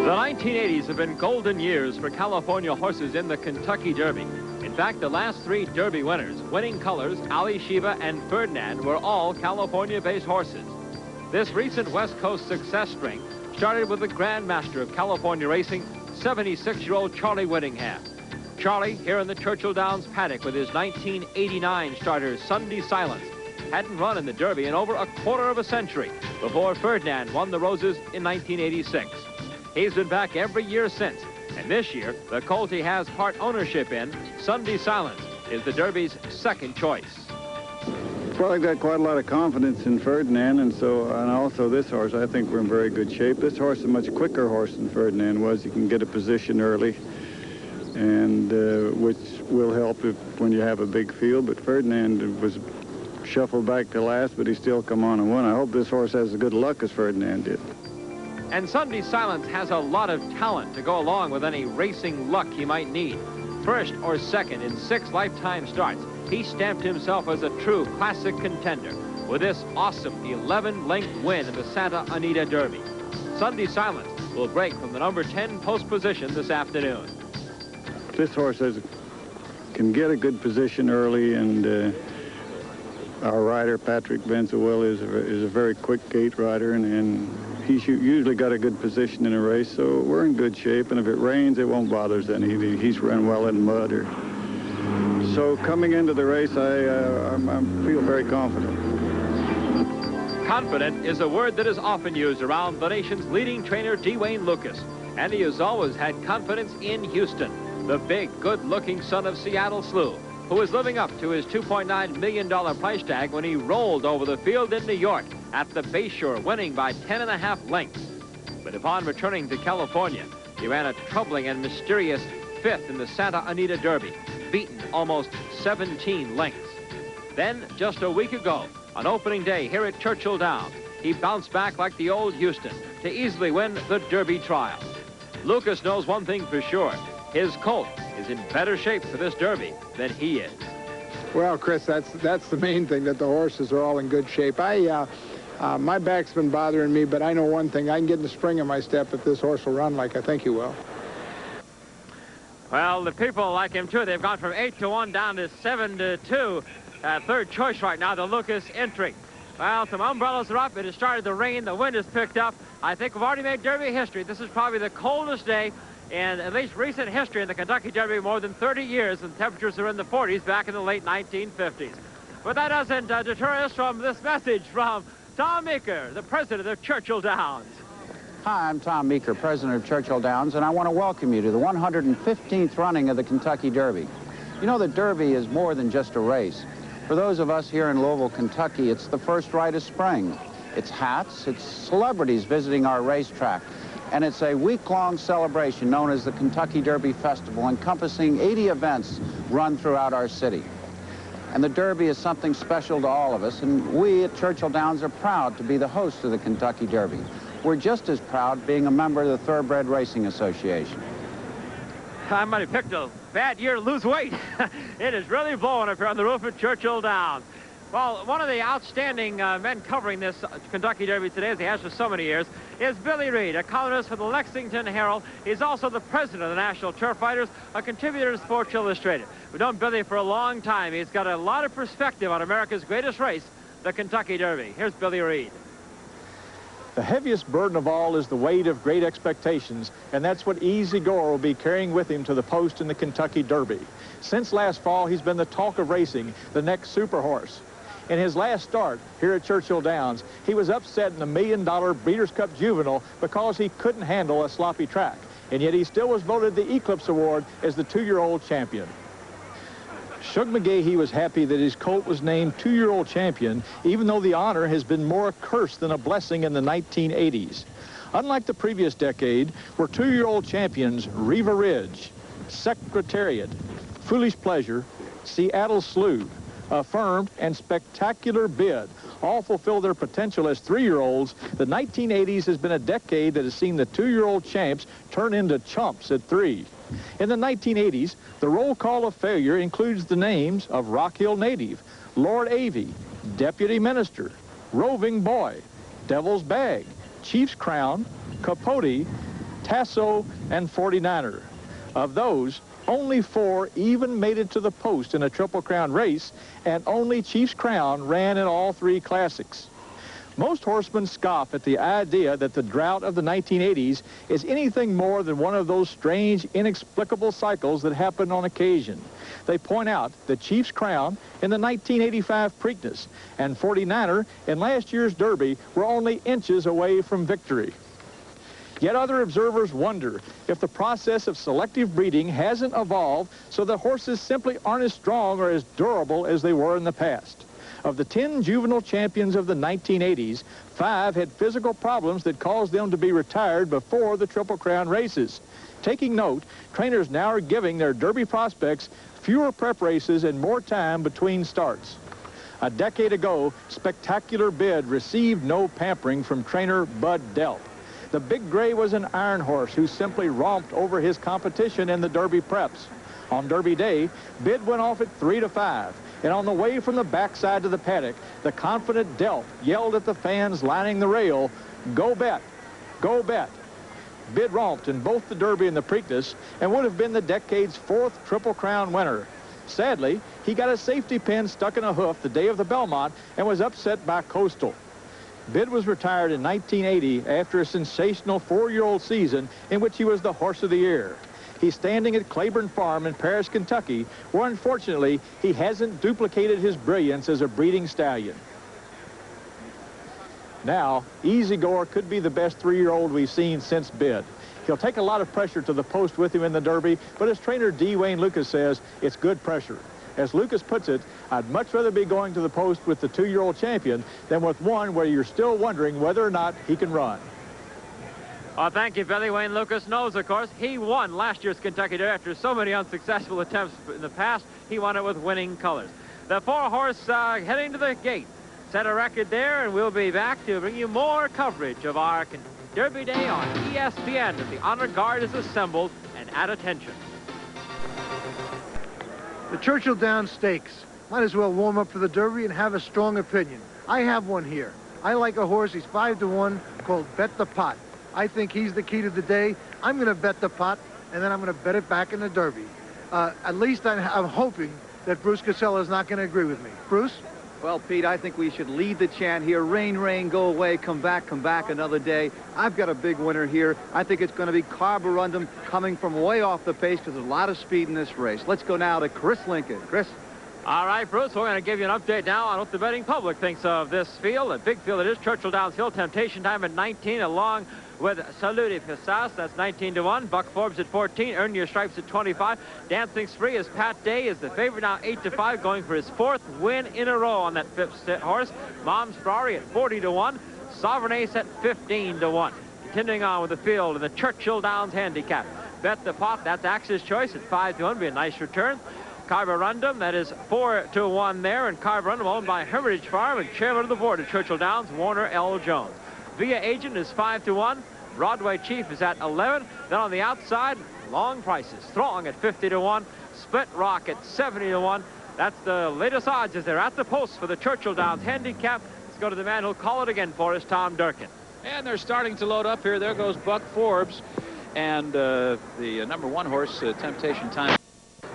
The 1980s have been golden years for California horses in the Kentucky Derby. In fact, the last three Derby winners, Winning Colors, Ali Sheba, and Ferdinand, were all California-based horses. This recent West Coast success string started with the Grandmaster of California racing, 76-year-old Charlie Whittingham. Charlie, here in the Churchill Downs paddock with his 1989 starter, Sunday Silence, hadn't run in the Derby in over a quarter of a century before Ferdinand won the Roses in 1986. He's been back every year since, and this year, the colt he has part ownership in, Sunday Silence, is the Derby's second choice. Well, I've got quite a lot of confidence in Ferdinand, and also this horse. I think we're in very good shape. This horse is a much quicker horse than Ferdinand was. You can get a position early, and which will help when you have a big field. But Ferdinand was shuffled back to last, but he still come on and won. I hope this horse has as good luck as Ferdinand did. And Sunday Silence has a lot of talent to go along with any racing luck he might need. First or second in 6 lifetime starts, he stamped himself as a true classic contender with this awesome 11-length win in the Santa Anita Derby. Sunday Silence will break from the number 10 post position this afternoon. This horse can get a good position early, and our rider, Patrick Benzawell, is a very quick gait rider, and he's usually got a good position in a race, so we're in good shape. And if it rains, it won't bother us any. He's run well in mud. So coming into the race, I feel very confident. Confident is a word that is often used around the nation's leading trainer, Dwayne Lucas. And he has always had confidence in Houston, the big, good-looking son of Seattle Slew, who is living up to his $2.9 million price tag when he rolled over the field in New York at the Bayshore, winning by 10.5 lengths. But upon returning to California, he ran a troubling and mysterious 5th in the Santa Anita Derby, beaten almost 17 lengths. Then, just a week ago, on opening day here at Churchill Downs, he bounced back like the old Houston to easily win the Derby trial. Lucas knows one thing for sure. His colt is in better shape for this Derby than he is. Well, Chris, that's the main thing, that the horses are all in good shape. My back's been bothering me, but I know one thing. I can get in the spring in my step if this horse will run like I think he will. Well, the people like him, too. They've gone from 8-1 down to 7-2. Third choice right now, the Lucas entry. Well, some umbrellas are up. It has started to rain. The wind has picked up. I think we've already made Derby history. This is probably the coldest day in at least recent history in the Kentucky Derby, more than 30 years, and temperatures are in the 40s back in the late 1950s. But that doesn't deter us from this message from Tom Meeker, the president of Churchill Downs. Hi, I'm Tom Meeker, president of Churchill Downs, and I want to welcome you to the 115th running of the Kentucky Derby. You know, the Derby is more than just a race. For those of us here in Louisville, Kentucky, it's the first rite of spring. It's hats, it's celebrities visiting our racetrack, and it's a week-long celebration known as the Kentucky Derby Festival, encompassing 80 events run throughout our city. And the Derby is something special to all of us, and we at Churchill Downs are proud to be the host of the Kentucky Derby. We're just as proud being a member of the Thoroughbred Racing Association. I might have picked a bad year to lose weight. It is really blowing up here on the roof at Churchill Downs. Well, one of the outstanding men covering this Kentucky Derby today, as he has for so many years, is Billy Reed, a columnist for the Lexington Herald. He's also the president of the National Turf Fighters, a contributor to Sports Illustrated. We've known Billy for a long time. He's got a lot of perspective on America's greatest race, the Kentucky Derby. Here's Billy Reed. The heaviest burden of all is the weight of great expectations, and that's what Easy Goer will be carrying with him to the post in the Kentucky Derby. Since last fall, he's been the talk of racing, the next super horse. In his last start here at Churchill Downs, he was upset in the $1 million Breeders' Cup Juvenile because he couldn't handle a sloppy track, and yet he still was voted the Eclipse Award as the 2-year-old champion. Shug McGahee was happy that his colt was named 2-year-old champion, even though the honor has been more a curse than a blessing in the 1980s. Unlike the previous decade, where 2-year-old champions Riva Ridge, Secretariat, Foolish Pleasure, Seattle Slew, Affirmed, and Spectacular Bid all fulfill their potential as 3-year-olds, the 1980s has been a decade that has seen the 2-year-old champs turn into chumps at 3. In the 1980s, the roll call of failure includes the names of Rock Hill Native, Lord Avey, Deputy Minister, Roving Boy, Devil's Bag, Chief's Crown, Capote, Tasso, and 49er. Of those, only 4 even made it to the post in a Triple Crown race, and only Chief's Crown ran in all 3 classics. Most horsemen scoff at the idea that the drought of the 1980s is anything more than one of those strange, inexplicable cycles that happen on occasion. They point out that Chief's Crown in the 1985 Preakness and 49er in last year's Derby were only inches away from victory. Yet other observers wonder if the process of selective breeding hasn't evolved so that horses simply aren't as strong or as durable as they were in the past. Of the 10 juvenile champions of the 1980s, 5 had physical problems that caused them to be retired before the Triple Crown races. Taking note, trainers now are giving their Derby prospects fewer prep races and more time between starts. A decade ago, Spectacular Bid received no pampering from trainer Bud Delp. The Big Gray was an iron horse who simply romped over his competition in the Derby preps. On Derby Day, Bid went off at 3-5. And on the way from the backside to the paddock, the confident Delp yelled at the fans lining the rail, "Go bet, go bet." Bid romped in both the Derby and the Preakness and would have been the decade's 4th Triple Crown winner. Sadly, he got a safety pin stuck in a hoof the day of the Belmont and was upset by Coastal. Bid was retired in 1980 after a sensational 4-year-old season in which he was the Horse of the Year. He's standing at Claiborne Farm in Paris, Kentucky, where unfortunately he hasn't duplicated his brilliance as a breeding stallion. Now, Easy Goer could be the best 3-year-old we've seen since Bid. He'll take a lot of pressure to the post with him in the Derby, but as trainer D. Wayne Lucas says, it's good pressure. As Lucas puts it, I'd much rather be going to the post with the 2-year-old champion than with one where you're still wondering whether or not he can run. Thank you, Billy. Wayne Lucas knows, of course, he won last year's Kentucky Derby after so many unsuccessful attempts in the past. He won it with winning colors. The 4-horse heading to the gate set a record there, and we'll be back to bring you more coverage of our Derby Day on ESPN as the honor guard is assembled and at attention. The Churchill Downs Stakes. Might as well warm up for the Derby and have a strong opinion. I have one here. I like a horse. He's 5-1, called Bet the Pot. I think he's the key to the day. I'm going to bet the pot, and then I'm going to bet it back in the Derby. At least I'm hoping that Bruce Casella is not going to agree with me. Bruce? Well, Pete, I think we should lead the chant here. Rain, rain, go away, come back another day. I've got a big winner here. I think it's going to be Carborundum coming from way off the pace because there's a lot of speed in this race. Let's go now to Chris Lincoln. Chris? All right, Bruce, we're going to give you an update now on what the betting public thinks of this field. A big field it is. Churchill Downs Hill, Temptation Time at 19, along with Salute Fisas. That's 19 to 1. Buck Forbes at 14. Earn Your Stripes at 25. Dancing Spree is Pat Day is the favorite now, 8 to 5, going for his 4th win in a row on that 5th horse. Mom's Ferrari at 40 to 1. Sovereign Ace at 15 to 1. Continuing on with the field in the Churchill Downs handicap. Bet the Pot, that's Axe's Choice at 5 to 1. Be a nice return. Carborundum, that is 4 to 1 there, and Carborundum owned by Hermitage Farm and chairman of the board at Churchill Downs, Warner L. Jones. Via Agent is 5 to 1. Broadway Chief is at 11. Then on the outside, long prices. Strong at 50 to 1. Split Rock at 70 to 1. That's the latest odds as they're at the post for the Churchill Downs handicap. Let's go to the man who'll call it again for us, Tom Durkin. And they're starting to load up here. There goes Buck Forbes and the number 1 horse, Temptation Time.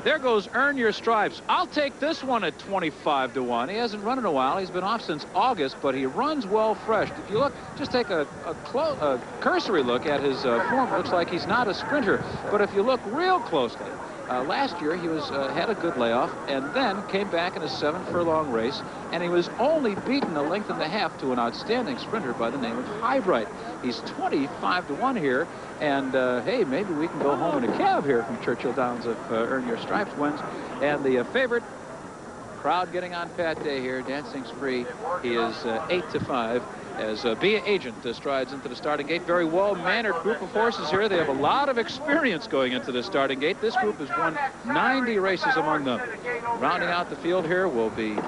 There goes Earn Your Stripes. I'll take this one at 25 to 1. He hasn't run in a while. He's been off since August, but he runs well fresh. If you look, just take a cursory look at his form, it looks like he's not a sprinter. But if you look real closely, last year he was had a good layoff and then came back in a 7-furlong race, and he was only beaten a length and a half to an outstanding sprinter by the name of Highbright. He's 25 to 1 here, and hey, maybe we can go home in a cab here from Churchill Downs if Earn Your Stripes wins. And the favorite, crowd getting on Pat Day here, Dancing Spree. He is 8 to 5 as Be a Agent strides into the starting gate. Very well-mannered group of horses here. They have a lot of experience going into the starting gate. This group has won 90 races among them. Rounding out the field here will be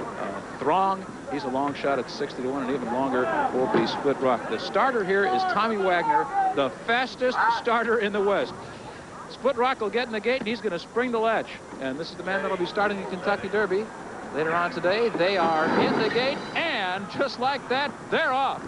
Throng. He's a long shot at 60 to 1, and even longer will be Split Rock. The starter here is Tommy Wagner, the fastest starter in the West. Split Rock will get in the gate, and he's going to spring the latch. And this is the man that will be starting the Kentucky Derby later on today. They are in the gate, and just like that, they're off.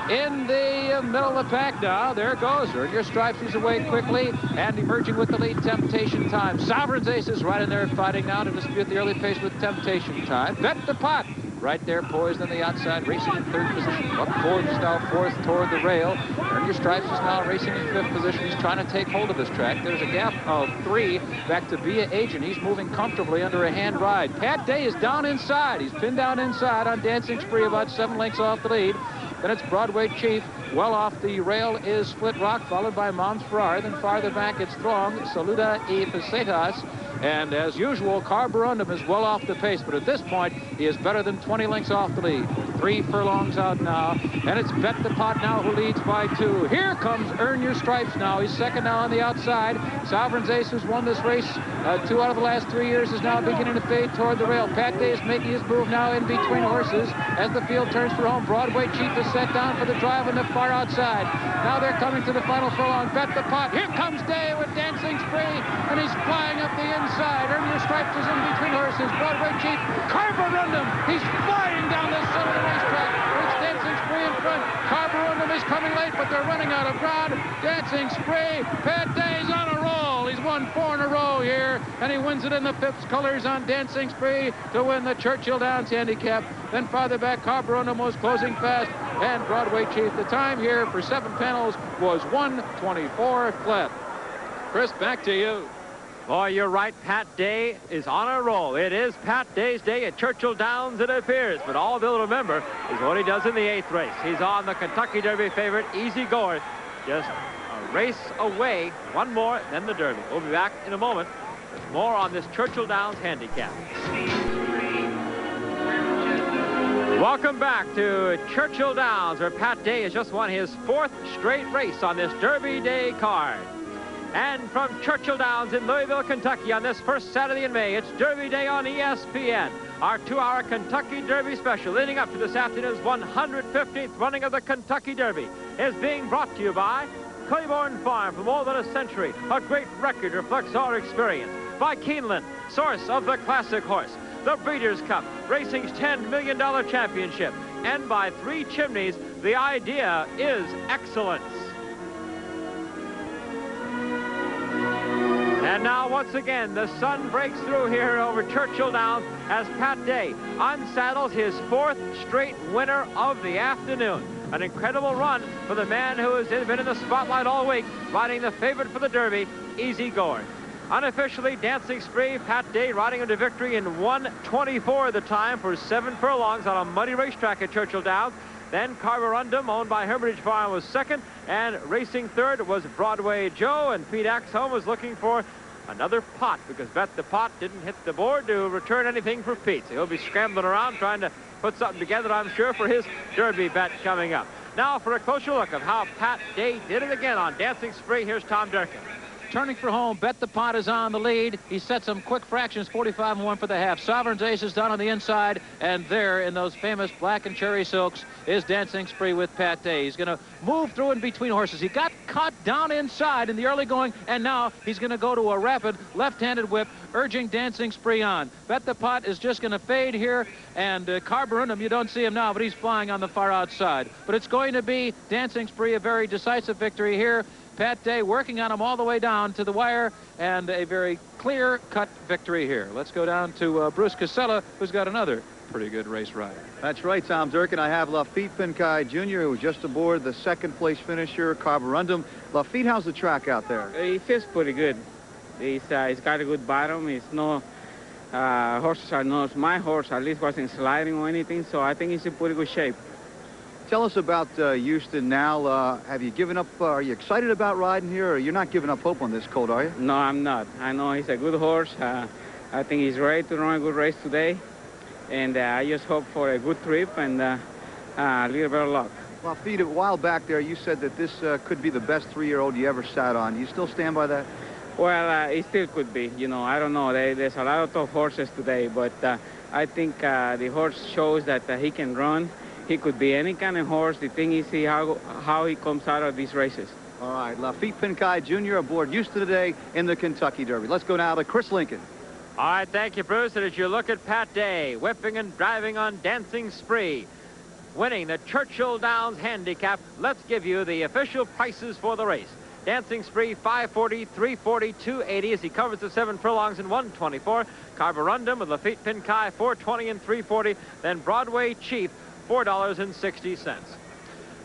In the middle of the pack now, there goes Earn Your Stripes. He's away quickly, and emerging with the lead, Temptation Time. Sovereign's Ace is right in there fighting now to dispute the early pace with Temptation Time. Bet the Pot right there, poised on the outside, racing in 3rd position. Buck Forbes is now 4th toward the rail. Earn Your Stripes is now racing in 5th position. He's trying to take hold of this track. There's a gap of 3 back to Be a Agent. He's moving comfortably under a hand ride. Pat Day is down inside. He's pinned down inside on Dancing Spree, about 7 lengths off the lead. Then it's Broadway Chief. Well off the rail is Split Rock, followed by Mom's Ferrari. Then farther back, it's Throng, Saluda y Pesetas. And as usual, Carborundum is well off the pace, but at this point, he is better than 20 lengths off the lead. 3 furlongs out now, and it's Bet the Pot now who leads by 2. Here comes Earn Your Stripes now. He's second now on the outside. Sovereign's Ace, who's won this race 2 out of the last 3 years, is now beginning to fade toward the rail. Pat Day is making his move now in between horses as the field turns for home. Broadway Chief is set down for the drive on the far outside. Now they're coming to the final furlong. Bet the Pot. Here comes Day with Dancing Spree, and he's flying up the inside. Earn Your Stripes is in between horses. Broadway Chief, Carborundum. He's flying down the center of the racetrack. It's Dancing Spree in front. Carborundum is coming late, but they're running out of ground. Dancing Spree. Pat Day's on a roll. He's won 4 in a row here, and he wins it in the 5th colors on Dancing Spree to win the Churchill Downs handicap. Then farther back, Carborundum was closing fast, and Broadway Chief. The time here for 7 panels was 1:24 flat. Chris, back to you. Boy, you're right. Pat Day is on a roll. It is Pat Day's day at Churchill Downs, it appears. But all they'll remember is what he does in the 8th race. He's on the Kentucky Derby favorite, Easy Goer. Just a race away, one more, then the Derby. We'll be back in a moment with more on this Churchill Downs handicap. Welcome back to Churchill Downs, where Pat Day has just won his 4th straight race on this Derby Day card. And from Churchill Downs in Louisville, Kentucky, on this first Saturday in May, it's Derby Day on ESPN. Our 2-hour Kentucky Derby special leading up to this afternoon's 115th running of the Kentucky Derby is being brought to you by Claiborne Farm. For more than a century, a great record reflects our experience. By Keeneland, source of the classic horse. The Breeders' Cup, racing's $10 million championship. And by 3 Chimneys, the idea is excellence. And now, once again, the sun breaks through here over Churchill Downs as Pat Day unsaddles his 4th straight winner of the afternoon. An incredible run for the man who has been in the spotlight all week, riding the favorite for the Derby, Easy Going. Unofficially, Dancing Spree, Pat Day riding into victory in 1:24 the time for 7 furlongs on a muddy racetrack at Churchill Downs. Then Carborundum, owned by Hermitage Farm, was second, and racing third was Broadway Joe, and Pete Axholm was looking for another pot because Bet the Pot didn't hit the board to return anything for Pete. So he'll be scrambling around trying to put something together, I'm sure, for his Derby bet coming up. Now for a closer look of how Pat Day did it again on Dancing Spree, here's Tom Durkin. Turning for home, Bet the Pot is on the lead. He set some quick fractions, 45-1 for the half. Sovereign's Ace is down on the inside, and there in those famous black and cherry silks is Dancing Spree with Pat Day. He's going to move through in between horses. He got caught down inside in the early going, and now he's going to go to a rapid left-handed whip, urging Dancing Spree on. Bet the Pot is just going to fade here, and Carborundum, you don't see him now, but he's flying on the far outside. But it's going to be Dancing Spree, a very decisive victory here. Pat Day working on him all the way down to the wire, and a very clear-cut victory here. Let's go down to Bruce Casella, who's got another pretty good race rider. That's right, Tom Durkin. I have Lafitte Pinkai Jr., who was just aboard the 2nd place finisher, Carborundum. Lafitte, how's the track out there? It feels pretty good. It's got a good bottom. It's no horses are not. My horse at least wasn't sliding or anything, so I think it's in pretty good shape. Tell us about Houston now. Have you given up? Are you excited about riding here, or you're not giving up hope on this colt, are you? No, I'm not. I know he's a good horse. I think he's ready to run a good race today. And I just hope for a good trip and a little bit of luck. Well, Pete, a while back there, you said that this could be the best 3-year-old you ever sat on. Do you still stand by that? Well, it still could be. You know, I don't know. There's a lot of tough horses today, but I think the horse shows that he can run. He could be any kind of horse. The thing is how he comes out of these races. All right, Lafitte Pinkai Jr. aboard Houston today in the Kentucky Derby. Let's go now to Chris Lincoln. All right, thank you, Bruce. And as you look at Pat Day, whipping and driving on Dancing Spree, winning the Churchill Downs Handicap, let's give you the official prices for the race. Dancing Spree, $540, $340, $280 as he covers the 7 furlongs in 1:24. Carborundum with Lafitte Pinkai, $420 and $340. Then Broadway Chief, $4.60.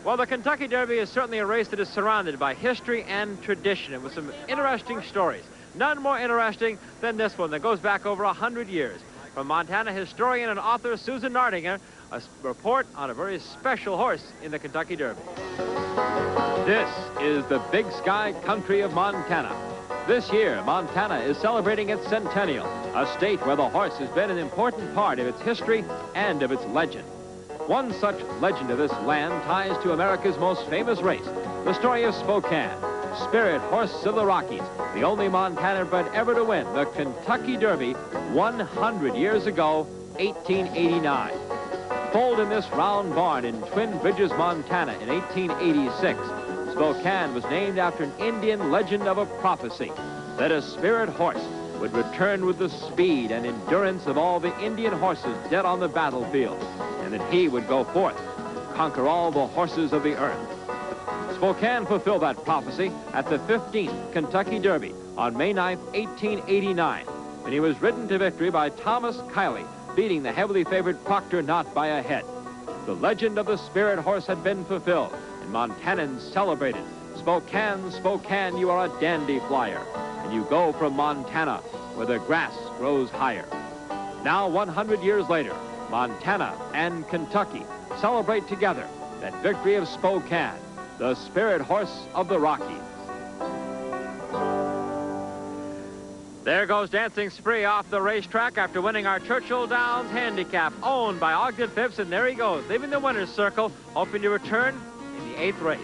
Well, the Kentucky Derby is certainly a race that is surrounded by history and tradition, and with some interesting stories. None more interesting than this one that goes back over 100 years. From Montana historian and author Susan Nardinger, a report on a very special horse in the Kentucky Derby. This is the Big Sky country of Montana. This year, Montana is celebrating its centennial, a state where the horse has been an important part of its history and of its legend. One such legend of this land ties to America's most famous race, the story of Spokane, Spirit Horse of the Rockies, the only Montana bred ever to win the Kentucky Derby 100 years ago, 1889. Foaled in this round barn in Twin Bridges, Montana in 1886, Spokane was named after an Indian legend of a prophecy that a spirit horse would return with the speed and endurance of all the Indian horses dead on the battlefield, and that he would go forth, conquer all the horses of the earth. Spokane fulfilled that prophecy at the 15th Kentucky Derby on May 9th, 1889, when he was ridden to victory by Thomas Kiley, beating the heavily favored Proctor Knott by a head. The legend of the spirit horse had been fulfilled, and Montanans celebrated. Spokane, Spokane, you are a dandy flyer, and you go from Montana, where the grass grows higher. Now, 100 years later, Montana and Kentucky celebrate together that victory of Spokane, the spirit horse of the Rockies. There goes Dancing Spree off the racetrack after winning our Churchill Downs Handicap, owned by Ogden Phipps, and there he goes, leaving the winner's circle, hoping to return in the 8th race.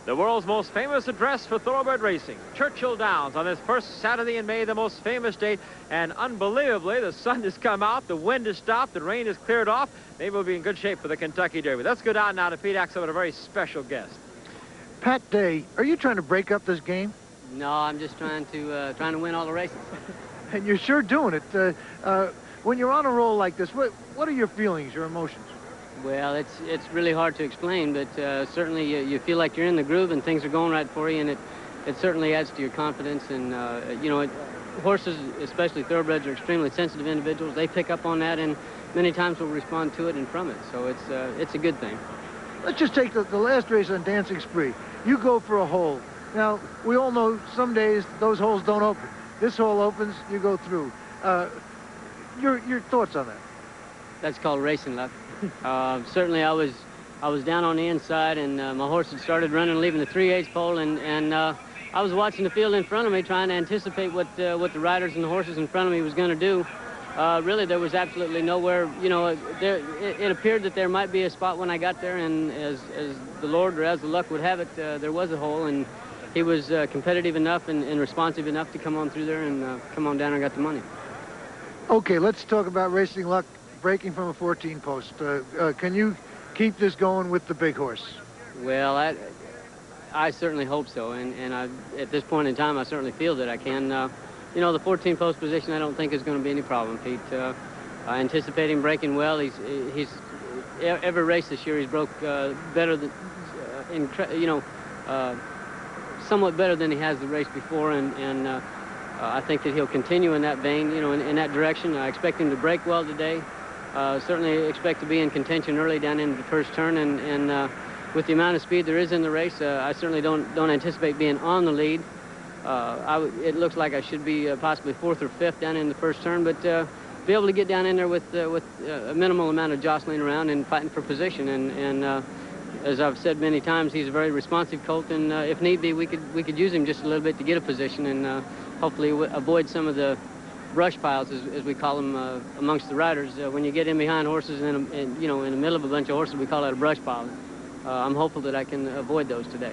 The world's most famous address for thoroughbred racing, Churchill Downs, on this first Saturday in May, the most famous date, and unbelievably, the sun has come out, the wind has stopped, the rain has cleared off. Maybe we'll be in good shape for the Kentucky Derby. Let's go down now to Pete Axel with a very special guest. Pat Day, are you trying to break up this game? No, I'm just trying to win all the races. And you're sure doing it. When you're on a roll like this, what are your feelings, your emotions? Well, it's really hard to explain, but certainly you feel like you're in the groove and things are going right for you, and it certainly adds to your confidence. And, you know, horses, especially thoroughbreds, are extremely sensitive individuals. They pick up on that and many times will respond to it and from it. So it's a good thing. Let's just take the last race on Dancing Spree. You go for a hole. Now, we all know some days those holes don't open. This hole opens, you go through. Your thoughts on that? That's called racing luck. Certainly I was down on the inside, and my horse had started running, leaving the 3/8 pole, and I was watching the field in front of me, trying to anticipate what the riders and the horses in front of me was going to do. Really, there was absolutely nowhere, you know, it appeared that there might be a spot when I got there, and as the Lord or as the luck would have it, there was a hole, and he was competitive enough and responsive enough to come on through there and come on down and got the money. Okay, let's talk about racing luck, breaking from a 14 post. Can you keep this going with the big horse? Well, I certainly hope so, and at this point in time, I certainly feel that I can. You know, the 14 post position I don't think is going to be any problem, Pete. I anticipate him breaking well. He's every race this year he's broke better than, somewhat better than he has the race before, and I think that he'll continue in that vein, you know, in that direction. I expect him to break well today. Certainly expect to be in contention early down in the first turn, and with the amount of speed there is in the race, I certainly don't anticipate being on the lead. It looks like I should be possibly 4th or 5th down in the first turn, but be able to get down in there with a minimal amount of jostling around and fighting for position. And as I've said many times, he's a very responsive colt, and if need be, we could use him just a little bit to get a position and hopefully avoid some of the brush piles, as we call them, amongst the riders. When you get in behind horses and you know, in the middle of a bunch of horses, we call that a brush pile. I'm hopeful that I can avoid those today.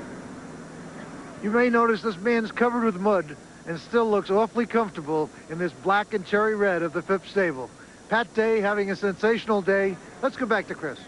You may notice this man's covered with mud and still looks awfully comfortable in this black and cherry red of the Phipps stable. Pat Day having a sensational day. Let's go back to Chris.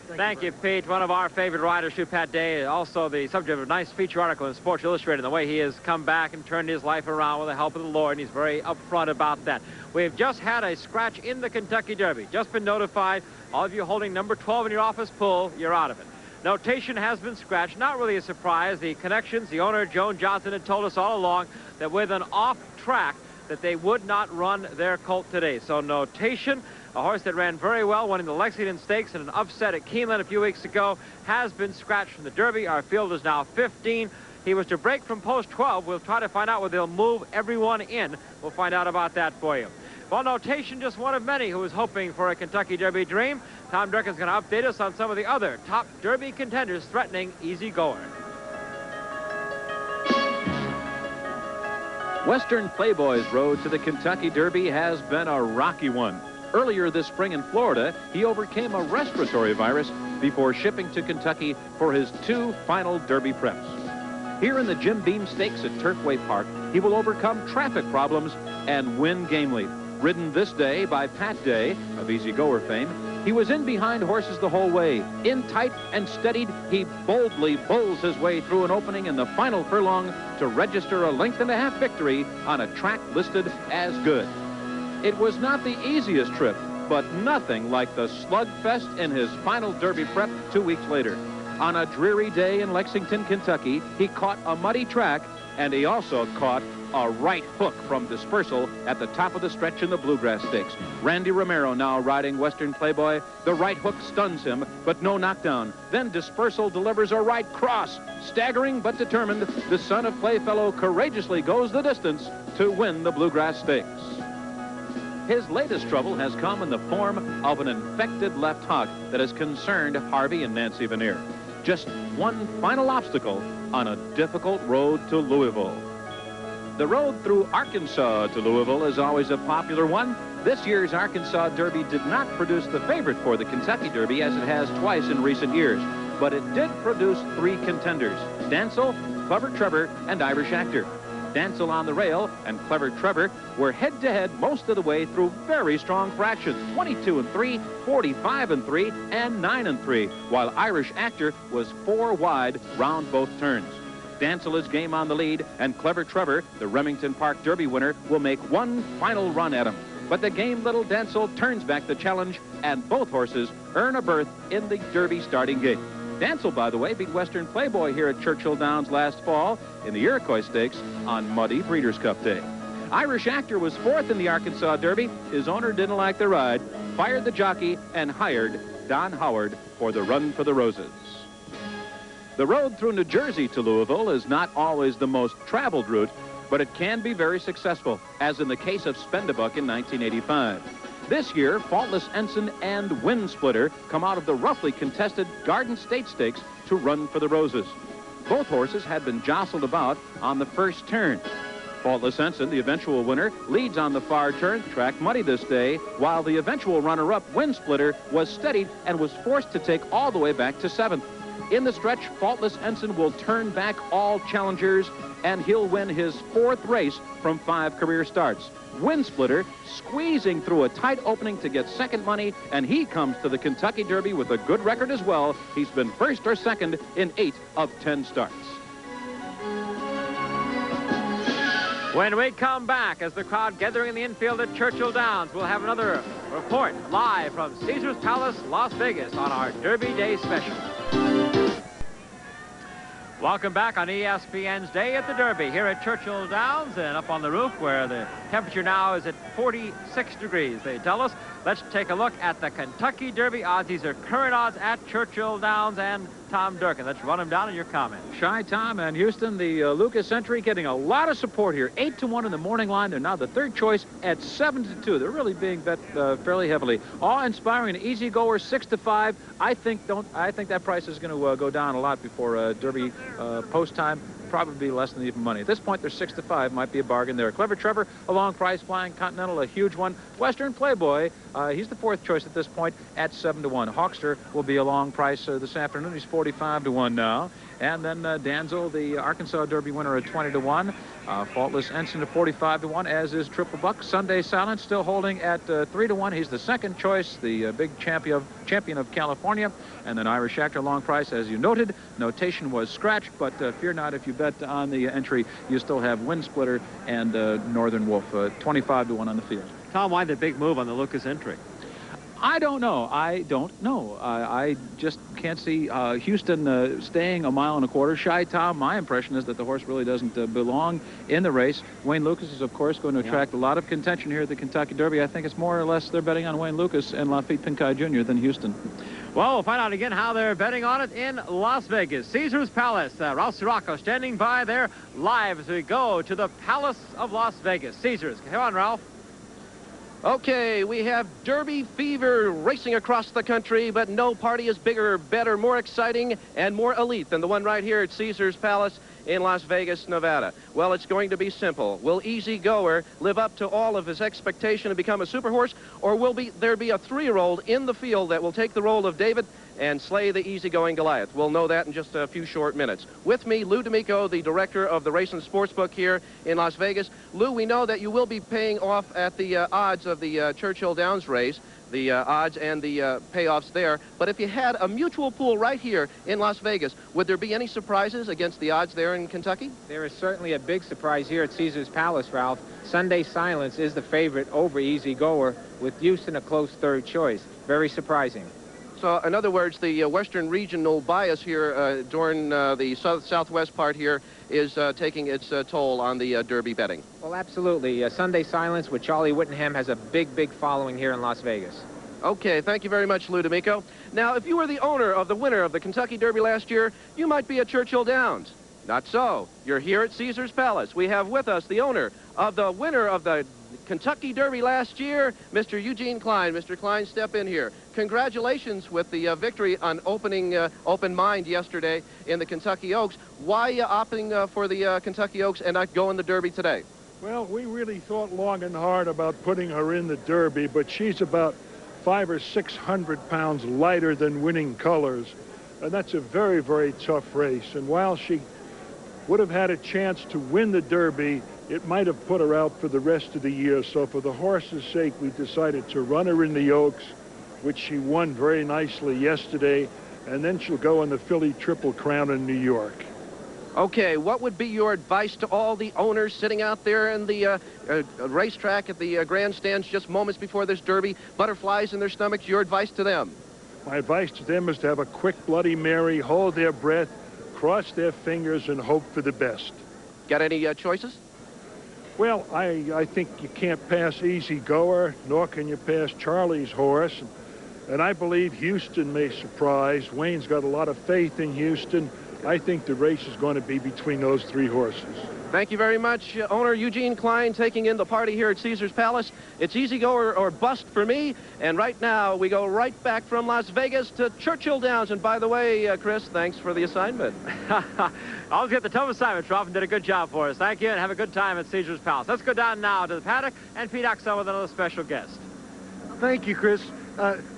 Thank you, Pete. One of our favorite riders, too, Pat Day, also the subject of a nice feature article in Sports Illustrated, the way he has come back and turned his life around with the help of the Lord, and he's very upfront about that. We've just had a scratch in the Kentucky Derby. Just been notified. All of you holding number 12 in your office pull, you're out of it. Notation has been scratched. Not really a surprise. The connections, the owner, Joan Johnson, had told us all along that with an off track that they would not run their colt today. So Notation, a horse that ran very well, winning the Lexington Stakes and an upset at Keeneland a few weeks ago, has been scratched from the Derby. Our field is now 15. He was to break from post 12. We'll try to find out whether they'll move everyone in. We'll find out about that for you. Well, Notation, just one of many who is hoping for a Kentucky Derby dream. Tom Durkin's going to update us on some of the other top Derby contenders threatening Easy Goer. Western Playboy's road to the Kentucky Derby has been a rocky one. Earlier this spring in Florida, he overcame a respiratory virus before shipping to Kentucky for his 2 final Derby preps. Here in the Jim Beam Stakes at Turfway Park, he will overcome traffic problems and win game lead. Ridden this day by Pat Day of Easy Goer fame, he was in behind horses the whole way. In tight and steadied, he boldly bulls his way through an opening in the final furlong to register a 1.5 length victory on a track listed as good. It was not the easiest trip, but nothing like the slugfest in his final Derby prep 2 weeks later. On a dreary day in Lexington, Kentucky, he caught a muddy track, and he also caught a right hook from Dispersal at the top of the stretch in the Bluegrass Stakes. Randy Romero now riding Western Playboy. The right hook stuns him, but no knockdown. Then Dispersal delivers a right cross. Staggering but determined, the son of Playfellow courageously goes the distance to win the Bluegrass Stakes. His latest trouble has come in the form of an infected left hock that has concerned Harvey and Nancy Veneer. Just one final obstacle on a difficult road to Louisville. The road through Arkansas to Louisville is always a popular one. This year's Arkansas Derby did not produce the favorite for the Kentucky Derby as it has twice in recent years, but it did produce 3 contenders: Dancel, Clever Trevor, and Irish Actor. Dancel on the rail and Clever Trevor were head-to-head most of the way through very strong fractions, 22-3, 45-3, and 9-3, while Irish Actor was 4 wide round both turns. Dancel is game on the lead, and Clever Trevor, the Remington Park Derby winner, will make one final run at him. But the game little Dancel turns back the challenge, and both horses earn a berth in the Derby starting gate. Dancel, by the way, beat Western Playboy here at Churchill Downs last fall in the Iroquois Stakes on muddy Breeders' Cup Day. Irish Actor was fourth in the Arkansas Derby. His owner didn't like the ride, fired the jockey, and hired Don Howard for the Run for the Roses. The road through New Jersey to Louisville is not always the most traveled route, but it can be very successful, as in the case of Spendabuck in 1985. This year, Faultless Ensign and Wind Splitter come out of the roughly contested Garden State Stakes to Run for the Roses. Both horses had been jostled about on the first turn. Faultless Ensign, the eventual winner, leads on the far turn, track muddy this day, while the eventual runner-up, Wind Splitter, was steadied and was forced to take all the way back to 7th. In the stretch, Faultless Ensign will turn back all challengers, and he'll win his 4th race from 5 career starts. Wind Splitter squeezing through a tight opening to get second money, and he comes to the Kentucky Derby with a good record as well. He's been first or second in 8 of 10 starts. When we come back, as the crowd gathering in the infield at Churchill Downs, we'll have another report live from Caesars Palace, Las Vegas on our Derby Day special. Welcome back on ESPN's Day at the Derby here at Churchill Downs and up on the roof where the temperature now is at 46 degrees, they tell us. Let's take a look at the Kentucky Derby odds. These are current odds at Churchill Downs, and Tom Durkin. Let's run them down in your comment. Shy Tom and Houston, the Lucas entry getting a lot of support here. 8-1 in the morning line. They're now the 3rd choice at 7-2. They're really being bet fairly heavily. Awe-inspiring and easy goer 6-5. I think that price is going to go down a lot before Derby post time. Probably less than even money. At this point, they're 6-5. Might be a bargain there. Clever Trevor, a long price. Flying Continental, a huge one. Western Playboy, he's the 4th choice at this point at 7-1. Hawkster will be a long price this afternoon. He's 45-1 now. And then Dancel, the Arkansas Derby winner, at 20-1. Faultless Ensign at 45-1, as is Triple Buck. Sunday Silence still holding at 3-1. He's the 2nd choice, the big champion of California. And then Irish Actor, long price, as you noted. Notation was scratched, but fear not, if you bet on the entry, you still have Wind Splitter and Northern Wolf, 25-1 on the field. Tom, why the big move on the Lucas entry? I don't know. I just can't see Houston staying 1.25 miles. Shy Tom, my impression is that the horse really doesn't belong in the race. Wayne Lucas is, of course, going to attract a lot of contention here at the Kentucky Derby. I think it's more or less they're betting on Wayne Lucas and Lafitte Pinkai Jr. than Houston. Well, we'll find out again how they're betting on it in Las Vegas. Caesars Palace. Ralph Sirocco standing by there live as we go to the Palace of Las Vegas. Caesars. Come on, Ralph. Okay, we have Derby fever racing across the country, but no party is bigger, better, more exciting, and more elite than the one right here at Caesars Palace in Las Vegas, Nevada. Well, it's going to be simple. Will Easy Goer live up to all of his expectation and become a super horse, or will there be a 3-year-old in the field that will take the role of David and slay the easygoing Goliath? We'll know that in just a few short minutes. With me, Lou D'Amico, the director of the Race and Sportsbook here in Las Vegas. Lou, we know that you will be paying off at the odds of the Churchill Downs race, the odds and the payoffs there. But if you had a mutual pool right here in Las Vegas, would there be any surprises against the odds there in Kentucky? There is certainly a big surprise here at Caesars Palace, Ralph. Sunday Silence is the favorite over Easy Goer, with Houston a close 3rd choice. Very surprising. So, in other words, the Western regional bias here during the southwest part here is taking its toll on the Derby betting. Well, absolutely. Sunday Silence with Charlie Whittingham has a big following here in Las Vegas. Okay, thank you very much, Lou D'Amico. Now, if you were the owner of the winner of the Kentucky Derby last year, you might be at Churchill Downs. Not so. You're here at Caesars Palace. We have with us the owner of the winner of the Kentucky Derby last year, Mr. Eugene Klein. Mr. Klein, step in here. Congratulations with the victory on Open Mind yesterday in the Kentucky Oaks. Why opting for the Kentucky Oaks and not go in the Derby today? Well, we really thought long and hard about putting her in the Derby, but she's about 500 or 600 pounds lighter than Winning Colors, and that's a very tough race. And while she would have had a chance to win the Derby, it might have put her out for the rest of the year. So for the horse's sake, we decided to run her in the Oaks, which she won very nicely yesterday, and then she'll go in the Philly Triple Crown in New York. Okay, what would be your advice to all the owners sitting out there in the racetrack at the grandstands just moments before this Derby, butterflies in their stomachs? Your advice to them? My advice to them is to have a quick Bloody Mary, hold their breath, cross their fingers, and hope for the best. Got any choices? Well, I think you can't pass Easy Goer, nor can you pass Charlie's horse. And I believe Houston may surprise. Wayne's got a lot of faith in Houston. I think the race is going to be between those 3 horses. Thank you very much, owner Eugene Klein, taking in the party here at Caesars Palace. It's Easy Go or bust for me. And right now, we go right back from Las Vegas to Churchill Downs. And by the way, Chris, thanks for the assignment. Always get the tough assignment, Ruff, and did a good job for us. Thank you, and have a good time at Caesars Palace. Let's go down now to the paddock and Pete Axel with another special guest. Thank you, Chris.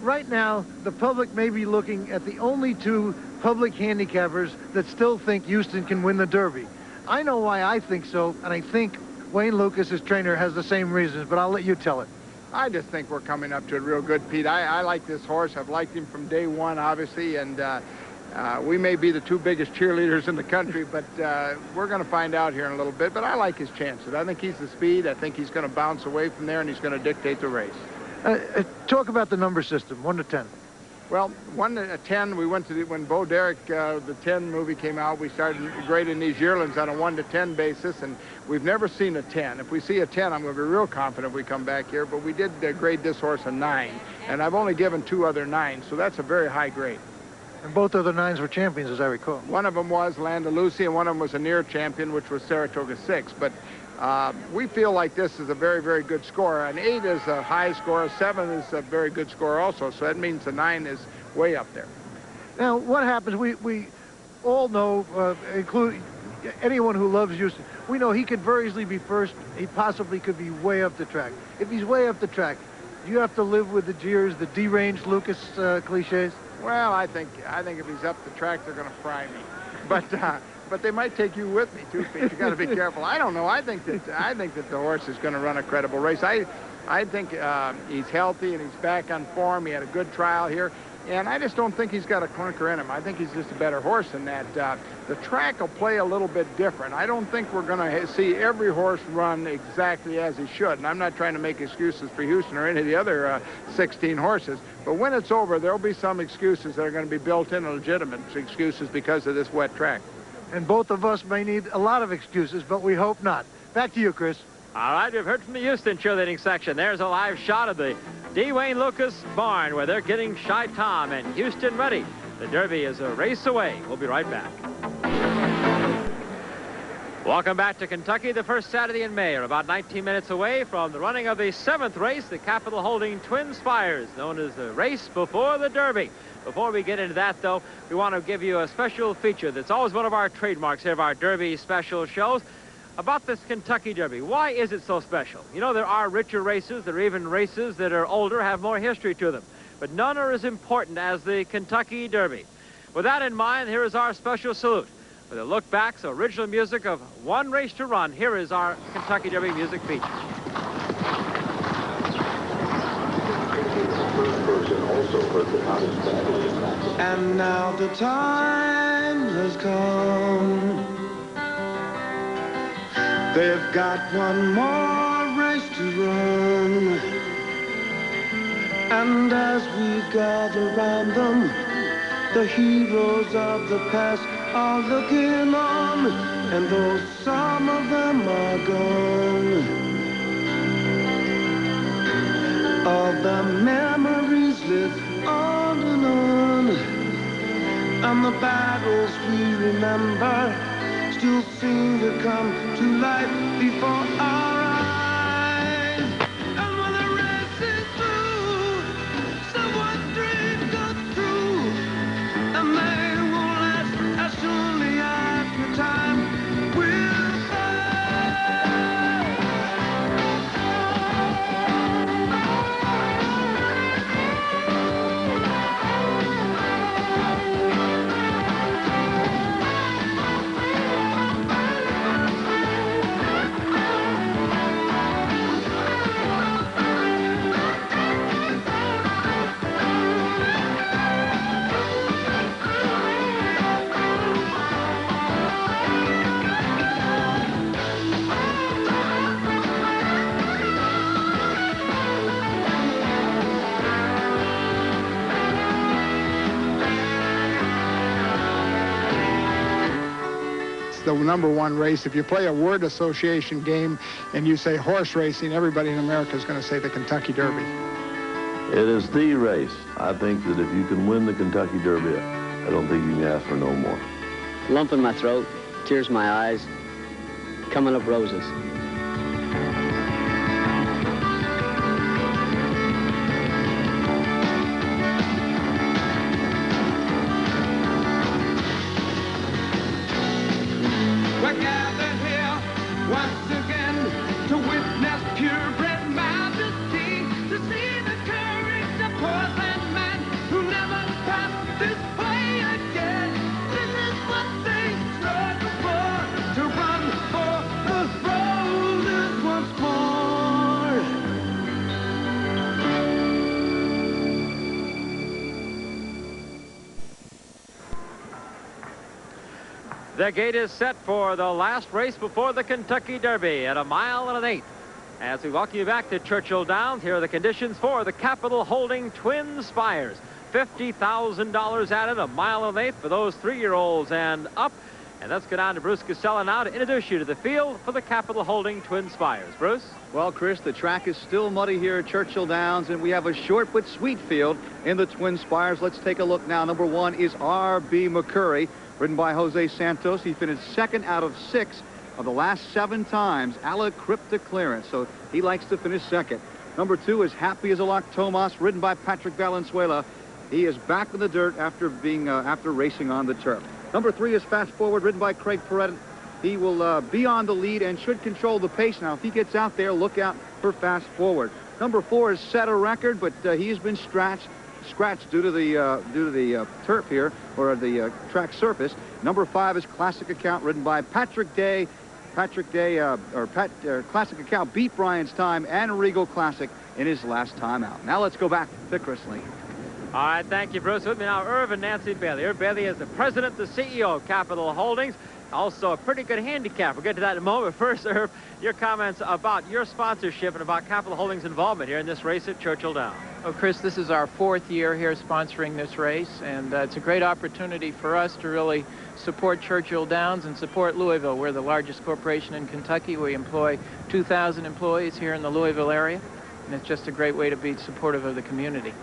Right now, the public may be looking at the only 2 public handicappers that still think Houston can win the Derby. I know why I think so, and I think Wayne Lucas, his trainer, has the same reasons, but I'll let you tell it. I just think we're coming up to it real good, Pete. I like this horse. I've liked him from day one, obviously, and we may be the 2 biggest cheerleaders in the country, but we're going to find out here in a little bit. But I like his chances. I think he's the speed. I think he's going to bounce away from there, and he's going to dictate the race. Talk about the number system, 1 to 10. Well, 1 to 10, we went to when Bo Derek, the 10 movie came out, we started grading these yearlings on a 1 to 10 basis, and we've never seen a 10. If we see a 10, I'm going to be real confident we come back here, but we did grade this horse a 9, and I've only given 2 other 9s, so that's a very high grade. And both other 9s were champions, as I recall. One of them was Landalusia, and one of them was a near champion, which was Saratoga 6, but we feel like this is a very, very good score. An 8 is a high score, a 7 is a very good score also, so that means a 9 is way up there. Now, what happens, we all know, including anyone who loves Houston, we know he could very easily be first. He possibly could be way up the track. If he's way up the track, do you have to live with the jeers, the deranged Lucas cliches? Well, I think if he's up the track, they're going to fry me. But they might take you with me too, Pete. You got to be careful. I don't know. I think that the horse is going to run a credible race. I think he's healthy and he's back on form. He had a good trial here, and I just don't think he's got a clunker in him. I think he's just a better horse than that. The track will play a little bit different. I don't think we're going to see every horse run exactly as he should. And I'm not trying to make excuses for Houston or any of the other 16 horses. But when it's over, there'll be some excuses that are going to be built in, legitimate excuses because of this wet track. And both of us may need a lot of excuses, but we hope not. Back to you, Chris. All right, we've heard from the Houston cheerleading section. There's a live shot of the D. Wayne Lucas barn where they're getting Shy Tom and Houston ready. The Derby is a race away. We'll be right back. Welcome back to Kentucky. The first Saturday in May. We're about 19 minutes away from the running of the 7th race, the Capitol holding Twin Spires, known as the race before the Derby. Before we get into that, though, we want to give you a special feature that's always one of our trademarks here of our Derby special shows about this Kentucky Derby. Why is it so special? You know, there are richer races. There are even races that are older, have more history to them. But none are as important as the Kentucky Derby. With that in mind, here is our special salute. With a look back, so original music of One Race to Run, here is our Kentucky Derby music feature. And now the time has come. They've got one more race to run. And as we gather round them, the heroes of the past are looking on. And though some of them are gone, all the memories live on and on, and the battles we remember still seem to come to life before our eyes. And when the race is through, someone's dream comes true, and they won't last as surely after time will pass. the #1 race. If you play a word association game and you say horse racing, everybody in America is going to say the Kentucky Derby. It is the race. I think that if you can win the Kentucky Derby, I don't think you can ask for no more. Lump in my throat, tears in my eyes, coming up roses. We're gathered here once again to witness purebred majesty, to see the courage of horse and man who never passed this way again. This is what they struggle for, to run for the roses once more. The gate is set for the last race before the Kentucky Derby at 1 1/8 miles. As we welcome you back to Churchill Downs, here are the conditions for the Capital Holding Twin Spires. $50,000 added, 1 1/8 miles for those 3-year-olds and up. And let's go down to Bruce Casella now to introduce you to the field for the Capital Holding Twin Spires. Bruce? Well, Chris, the track is still muddy here at Churchill Downs, and we have a short but sweet field in the Twin Spires. Let's take a look now. #1 is R.B. McCurry, ridden by Jose Santos. He finished 2nd out of 6 of the last 7 times. Ala Crypta Clearance, so he likes to finish 2nd. #2 is Happy as a Lark Tomas, ridden by Patrick Valenzuela. He is back in the dirt after racing on the turf. #3 is Fast Forward, ridden by Craig Perret. He will be on the lead and should control the pace. Now, if he gets out there, look out for Fast Forward. #4 is Set a Record, but he has been scratched due to the turf here, or the track surface. #5 is Classic Account, ridden by Patrick Day. Classic Account beat Brian's time and Regal Classic in his last time out. Now let's go back to Chris Lee. All right, thank you, Bruce. With me now, Irv and Nancy Bailey. Irv Bailey is the president, the CEO of Capital Holdings. Also a pretty good handicap. We'll get to that in a moment. First, Irv, your comments about your sponsorship and about Capital Holdings' involvement here in this race at Churchill Downs. Well, Chris, this is our 4th year here sponsoring this race, and it's a great opportunity for us to really support Churchill Downs and support Louisville. We're the largest corporation in Kentucky. We employ 2,000 employees here in the Louisville area, and it's just a great way to be supportive of the community.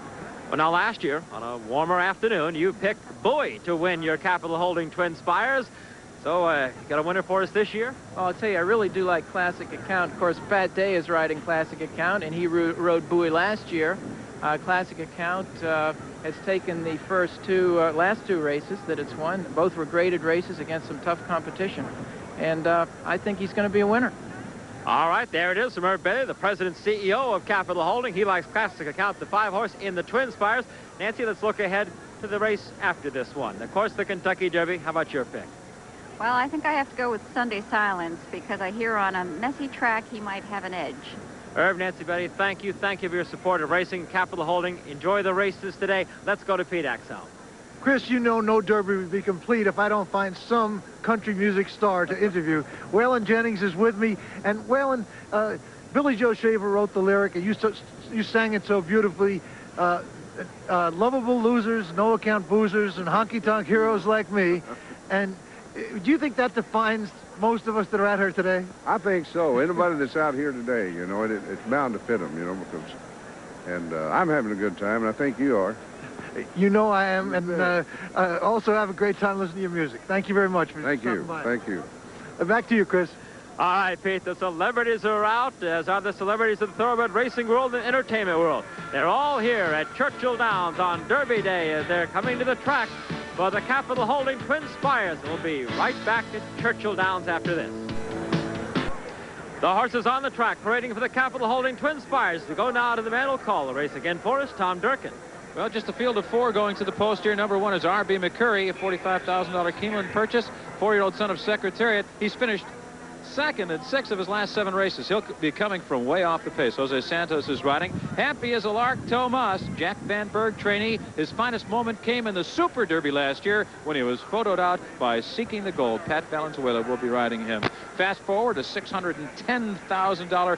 Well, now last year, on a warmer afternoon, you picked Bowie to win your Capital Holding Twin Spires. So, you got a winner for us this year? Well, I'll tell you, I really do like Classic Account. Of course, Pat Day is riding Classic Account, and he rode Bowie last year. Classic Account has taken the last two races that it's won. Both were graded races against some tough competition. And I think he's going to be a winner. All right, there it is from Irv Bailey, the president CEO of Capital Holding. He likes Classic Account, the 5-horse in the Twin Spires. Nancy, let's look ahead to the race after this one. Of course, the Kentucky Derby. How about your pick? Well, I think I have to go with Sunday Silence because I hear on a messy track he might have an edge. Irv, Nancy, Betty, thank you. Thank you for your support of racing. Capital Holding, enjoy the races today. Let's go to Pete Axel. Chris, you know no Derby would be complete if I don't find some country music star to interview. Waylon Jennings is with me, and Waylon, Billy Joe Shaver wrote the lyric, and you sang it so beautifully. Lovable losers, no-account boozers, and honky-tonk heroes like me. And do you think that defines most of us that are out here today? I think so. Anybody that's out here today, you know, it's bound to fit them, you know, and I'm having a good time, and I think you are. You know I am, and also have a great time listening to your music. Thank you very much for stopping by. Thank you. Back to you, Chris. All right, Pete, the celebrities are out, as are the celebrities of the thoroughbred racing world and entertainment world. They're all here at Churchill Downs on Derby Day as they're coming to the track for the Capital Holding Twin Spires. We'll be right back at Churchill Downs after this. The horses on the track parading for the Capital Holding Twin Spires. We go now to the man who'll call the race again for us, Tom Durkin. Well, just a field of 4 going to the post here. #1 is R.B. McCurry, a $45,000 Keeneland purchase, 4-year-old son of Secretariat. He's finished second in 6 of his last 7 races. He'll be coming from way off the pace. Jose Santos is riding. Happy as a lark, Tomas. Jack Van Berg trainee. His finest moment came in the Super Derby last year when he was photoed out by Seeking the Gold. Pat Valenzuela will be riding him. Fast forward, a $610,000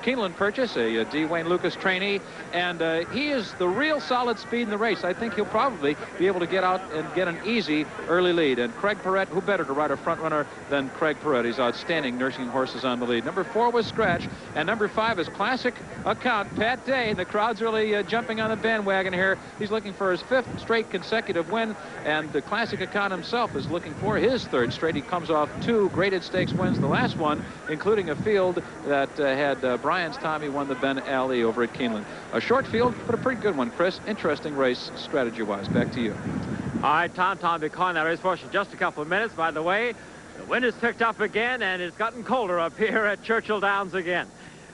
Keeneland purchase, a D. Wayne Lucas trainee, and he is the real solid speed in the race. I think he'll probably be able to get out and get an easy early lead. And Craig Perrette, who better to ride a front runner than Craig Perrette? He's outstanding nursing horses on the lead. Number 4 was Scratch, and number 5 is Classic Account, Pat Day. The crowd's really jumping on the bandwagon here. He's looking for his 5th straight consecutive win, and the Classic Account himself is looking for his 3rd straight. He comes off 2 graded stakes wins, the last one including a field that had Brian's Tommy won the Ben Ali over at Keeneland. A short field, but a pretty good one, Chris. Interesting race strategy-wise. Back to you. All right, Tom will be calling that race for us in just a couple of minutes. By the way, the wind has picked up again, and it's gotten colder up here at Churchill Downs again.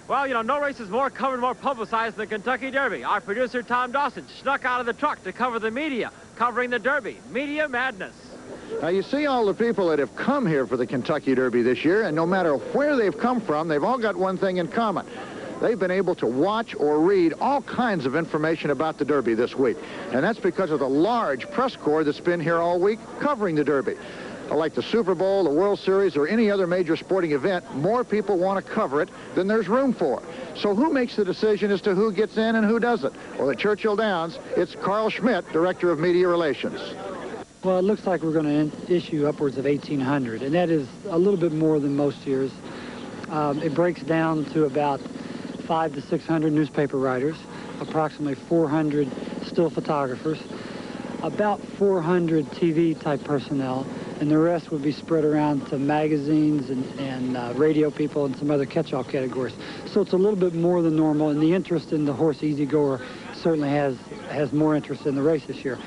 Well, you know, no race is more covered, more publicized than the Kentucky Derby. Our producer, Tom Dawson, snuck out of the truck to cover the media, covering the Derby. Media madness. Now, you see all the people that have come here for the Kentucky Derby this year, and no matter where they've come from, they've all got one thing in common. They've been able to watch or read all kinds of information about the Derby this week. And that's because of the large press corps that's been here all week covering the Derby. Like the Super Bowl, the World Series, or any other major sporting event, more people want to cover it than there's room for. So who makes the decision as to who gets in and who doesn't? Well, at Churchill Downs, it's Carl Schmidt, Director of Media Relations. Well, it looks like we're going to issue upwards of 1,800, and that is a little bit more than most years. It breaks down to about 500 to 600 newspaper writers, approximately 400 still photographers, about 400 TV-type personnel, and the rest would be spread around to magazines and radio people and some other catch-all categories. So it's a little bit more than normal, and the interest in the horse Easy Goer certainly has more interest in the race this year.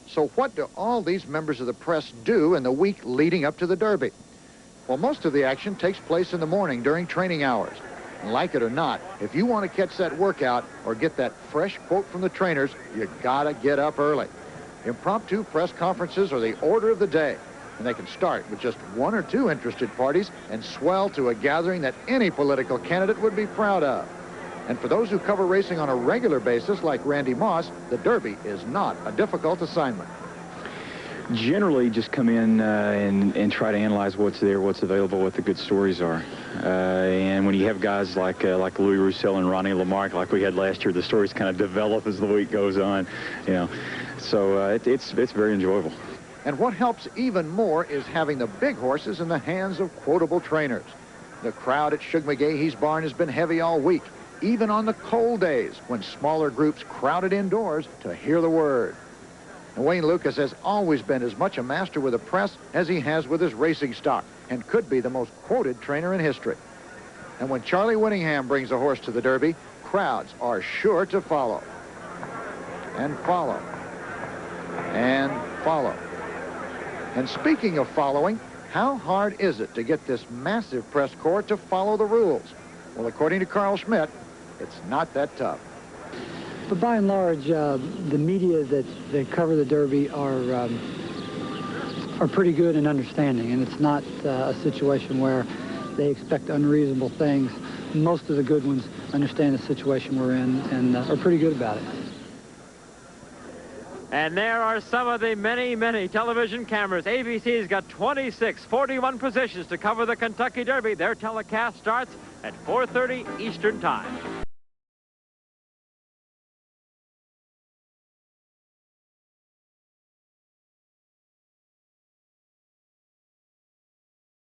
So what do all these members of the press do in the week leading up to the Derby? Well, most of the action takes place in the morning during training hours. And like it or not, if you want to catch that workout or get that fresh quote from the trainers, you gotta get up early. Impromptu press conferences are the order of the day, and they can start with just 1 or 2 interested parties and swell to a gathering that any political candidate would be proud of. And for those who cover racing on a regular basis, like Randy Moss, the Derby is not a difficult assignment. Generally, just come in and try to analyze what's there, what's available, what the good stories are. And when you have guys like Louis Roussel and Ronnie Lamarck, like we had last year, the stories kind of develop as the week goes on, you know. So it's very enjoyable. And what helps even more is having the big horses in the hands of quotable trainers. The crowd at Shug McGahee's barn has been heavy all week, even on the cold days when smaller groups crowded indoors to hear the word. And Wayne Lucas has always been as much a master with the press as he has with his racing stock, and could be the most quoted trainer in history. And when Charlie Whittingham brings a horse to the Derby, crowds are sure to follow. And follow. And follow. And speaking of following, how hard is it to get this massive press corps to follow the rules? Well, according to Carl Schmidt, it's not that tough. But by and large, the media that cover the Derby are pretty good in understanding, and it's not a situation where they expect unreasonable things. Most of the good ones understand the situation we're in and are pretty good about it. And there are some of the many, many television cameras. ABC's got 41 positions to cover the Kentucky Derby. Their telecast starts at 4:30 Eastern Time.